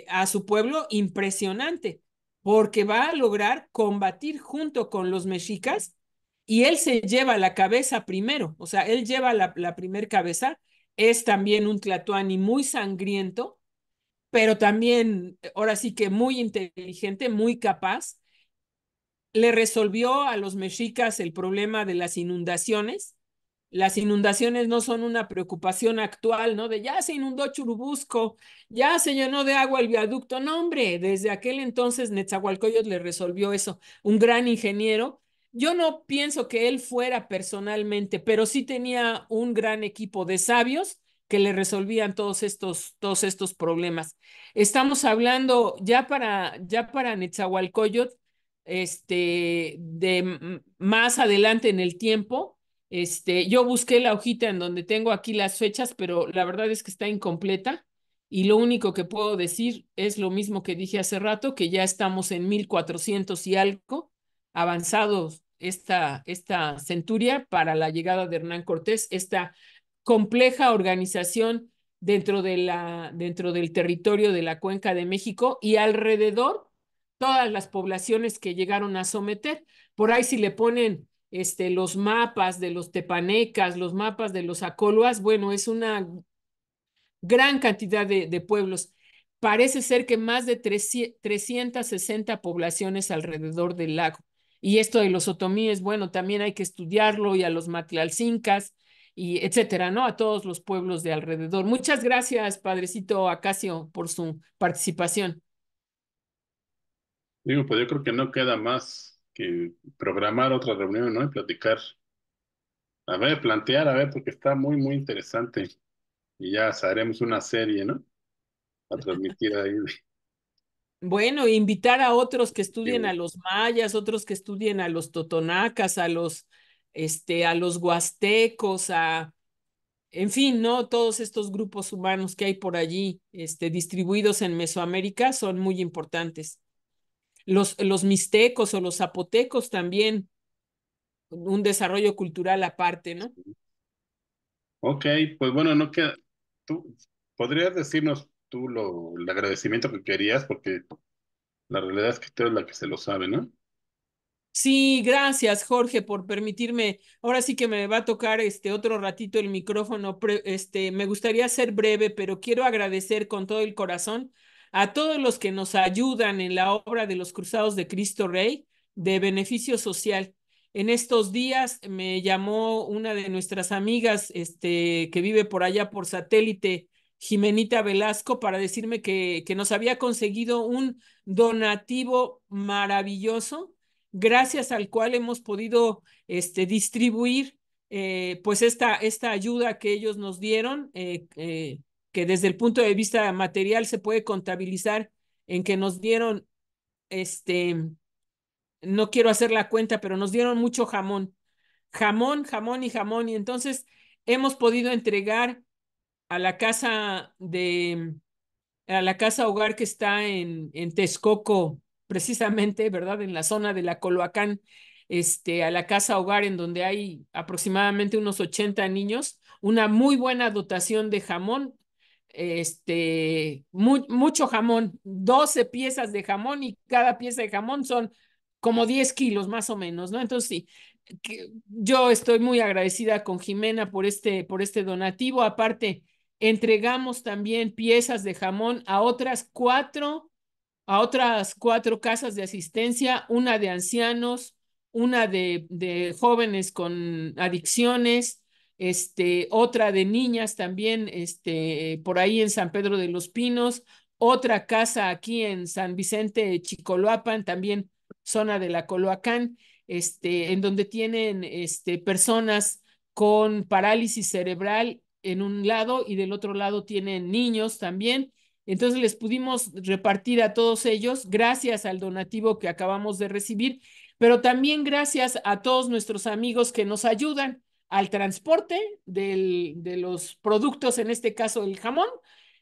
a su pueblo impresionante, porque va a lograr combatir junto con los mexicas, y él se lleva la cabeza primero, o sea, él lleva la primer cabeza. Es también un tlatoani muy sangriento, pero también, ahora sí que muy inteligente, muy capaz. Le resolvió a los mexicas el problema de las inundaciones. Las inundaciones no son una preocupación actual, ¿no? De ya se inundó Churubusco, ya se llenó de agua el viaducto. No, hombre, desde aquel entonces Netzahualcóyotl le resolvió eso. Un gran ingeniero. Yo no pienso que él fuera personalmente, pero sí tenía un gran equipo de sabios que le resolvían todos estos problemas. Estamos hablando ya para Netzahualcóyotl, más adelante en el tiempo. Yo busqué la hojita en donde tengo aquí las fechas, pero la verdad es que está incompleta, y lo único que puedo decir es lo mismo que dije hace rato, que ya estamos en 1400 y algo, avanzados esta centuria para la llegada de Hernán Cortés, esta compleja organización dentro del territorio de la Cuenca de México y alrededor todas las poblaciones que llegaron a someter. Por ahí si le ponen los mapas de los tepanecas, los mapas de los acoluas, bueno, es una gran cantidad de pueblos. Parece ser que más de 360 poblaciones alrededor del lago. Y esto de los otomíes, bueno, también hay que estudiarlo, y a los matlalcincas, y etcétera, ¿no? A todos los pueblos de alrededor. Muchas gracias, padrecito Acacio, por su participación. Digo, pues yo creo que no queda más que programar otra reunión, ¿no? Y platicar, a ver, plantear, a ver, porque está muy, muy interesante. Y ya haremos una serie, ¿no? A transmitir ahí. Bueno, invitar a otros que estudien a Que- los mayas, otros que estudien a los totonacas, a los huastecos, en fin, ¿no? Todos estos grupos humanos que hay por allí, distribuidos en Mesoamérica son muy importantes. Los mixtecos o los zapotecos también, un desarrollo cultural aparte, ¿no? Ok, pues bueno, no queda. ¿Tú podrías decirnos tú el agradecimiento que querías? Porque la realidad es que tú eres la que se lo sabe, ¿no? Sí, gracias, Jorge, por permitirme. Ahora sí que me va a tocar otro ratito el micrófono. Me gustaría ser breve, pero quiero agradecer con todo el corazón a todos los que nos ayudan en la obra de los Cruzados de Cristo Rey de beneficio social. En estos días me llamó una de nuestras amigas, que vive por allá por satélite, Jimenita Velasco, para decirme que nos había conseguido un donativo maravilloso, gracias al cual hemos podido distribuir pues esta ayuda que ellos nos dieron, que desde el punto de vista material se puede contabilizar en que nos dieron, no quiero hacer la cuenta, pero nos dieron mucho jamón, jamón y jamón, y entonces hemos podido entregar a la casa a la casa hogar que está en Texcoco, precisamente, ¿verdad? En la zona de la Coloacán, a la casa hogar en donde hay aproximadamente unos 80 niños, una muy buena dotación de jamón, mucho jamón, 12 piezas de jamón, y cada pieza de jamón son como 10 kilos más o menos, ¿no? Entonces sí, yo estoy muy agradecida con Jimena por este donativo. Aparte, entregamos también piezas de jamón a otras cuatro casas de asistencia, una de ancianos, una de jóvenes con adicciones, otra de niñas también, por ahí en San Pedro de los Pinos, otra casa aquí en San Vicente Chicoloapan, también zona de la Coloacán, en donde tienen personas con parálisis cerebral en un lado, y del otro lado tienen niños también. Entonces les pudimos repartir a todos ellos gracias al donativo que acabamos de recibir, pero también gracias a todos nuestros amigos que nos ayudan al transporte de los productos, en este caso el jamón,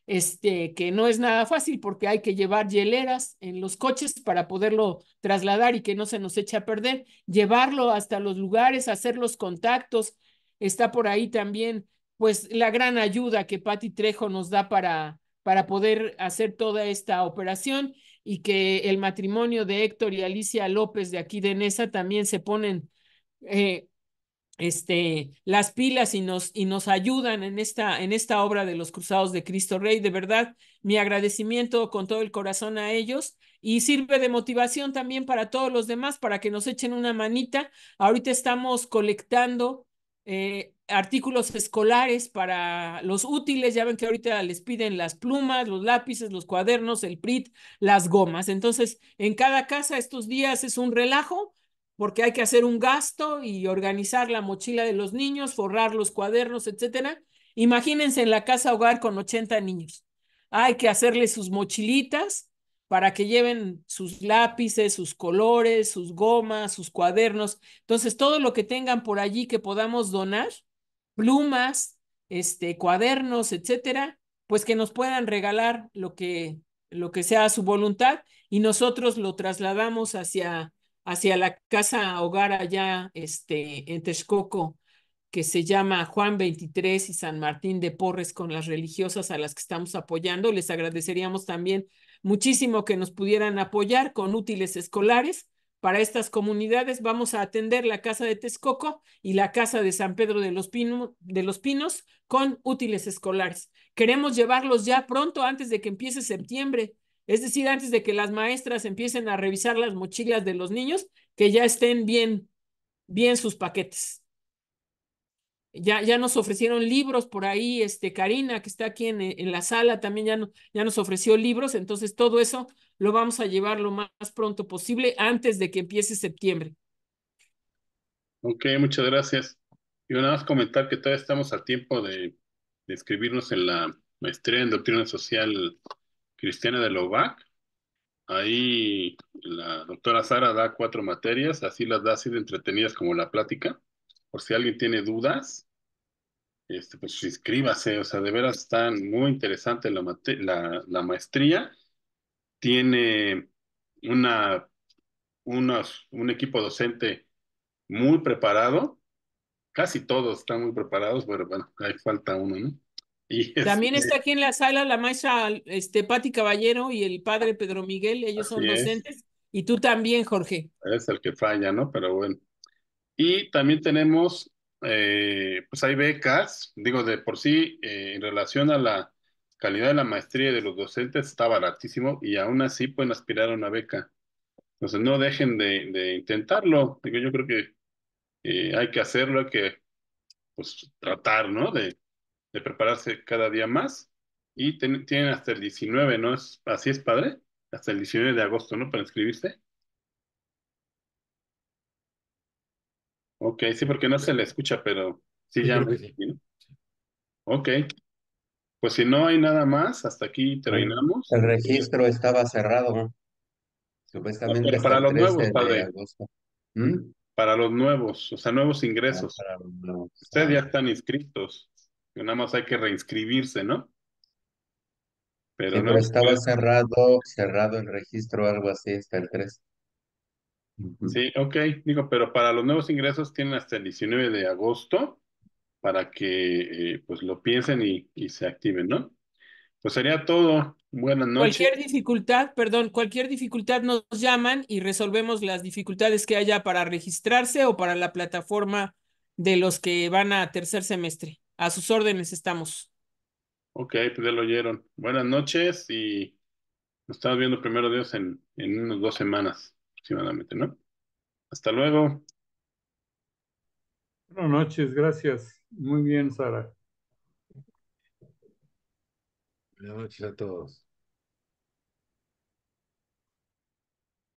que no es nada fácil porque hay que llevar hieleras en los coches para poderlo trasladar y que no se nos eche a perder, llevarlo hasta los lugares, hacer los contactos. Está por ahí también, pues, la gran ayuda que Pati Trejo nos da para poder hacer toda esta operación, y que el matrimonio de Héctor y Alicia López de aquí de Nesa también se ponen eh, las pilas y nos ayudan en esta obra de los Cruzados de Cristo Rey. De verdad, mi agradecimiento con todo el corazón a ellos, y sirve de motivación también para todos los demás, para que nos echen una manita. Ahorita estamos colectando artículos escolares para los útiles. Ya ven que ahorita les piden las plumas, los lápices, los cuadernos, el PRIT, las gomas. Entonces, en cada casa estos días es un relajo, porque hay que hacer un gasto y organizar la mochila de los niños, forrar los cuadernos, etcétera. Imagínense en la casa hogar con 80 niños. Hay que hacerles sus mochilitas para que lleven sus lápices, sus colores, sus gomas, sus cuadernos. Entonces, todo lo que tengan por allí que podamos donar, plumas, cuadernos, etcétera, pues que nos puedan regalar lo que sea su voluntad, y nosotros lo trasladamos hacia la casa hogar allá en Texcoco, que se llama Juan 23 y San Martín de Porres, con las religiosas a las que estamos apoyando. Les agradeceríamos también muchísimo que nos pudieran apoyar con útiles escolares para estas comunidades. Vamos a atender la casa de Texcoco y la casa de San Pedro de los Pinos con útiles escolares. Queremos llevarlos ya pronto, antes de que empiece septiembre, es decir, antes de que las maestras empiecen a revisar las mochilas de los niños, que ya estén bien sus paquetes. Ya nos ofrecieron libros por ahí, Karina, que está aquí en la sala, también ya nos ofreció libros, entonces todo eso lo vamos a llevar lo más pronto posible, antes de que empiece septiembre. Ok, muchas gracias. Y nada más comentar que todavía estamos a tiempo de inscribirnos en la maestría en Doctrina Social Cristiana de la UBAC. Ahí la doctora Sara da 4 materias, así las da así de entretenidas como la plática. Por si alguien tiene dudas, pues inscríbase, o sea, de veras está muy interesante la maestría. Tiene una, un equipo docente muy preparado, casi todos están muy preparados, pero bueno, ahí falta uno, ¿no? Y También está aquí en la sala la maestra Pati Caballero y el padre Pedro Miguel, ellos así son docentes, y tú también, Jorge. es el que falla, ¿no? Pero bueno. Y también tenemos, pues hay becas, digo, de por sí, en relación a la calidad de la maestría y de los docentes está baratísimo y aún así pueden aspirar a una beca. Entonces no dejen de intentarlo. Digo, yo creo que hay que hacerlo, hay que pues tratar, ¿no? De prepararse cada día más. Y tienen hasta el 19, ¿no? Así es, padre. Hasta el 19 de agosto, ¿no? Para inscribirse. Ok, sí, porque no se le escucha, pero sí Sí, ya creo me que sí. imagino. Ok, pues si no hay nada más, hasta aquí terminamos. El registro estaba cerrado, No, supuestamente pero hasta para el los nuevos, 13 de padre, agosto. ¿Mm? para los nuevos, o sea, nuevos ingresos. Para los nuevos. Ustedes ya están inscritos, que nada más hay que reinscribirse, ¿no? Pero Sí, pero nuevos estaba ingresos. cerrado el registro, algo así, hasta el 13. Ujú. Sí, ok, digo, pero para los nuevos ingresos tienen hasta el 19 de agosto para que pues lo piensen y se activen, ¿no? Pues sería todo. Buenas noches. Cualquier dificultad nos llaman y resolvemos las dificultades que haya para registrarse o para la plataforma de los que van a tercer semestre. A sus órdenes estamos. Ok, pues ya lo oyeron. Buenas noches y nos estamos viendo primero Dios en unas 2 semanas aproximadamente, ¿no? Hasta luego. Buenas noches, gracias. Muy bien, Sara. Buenas noches a todos.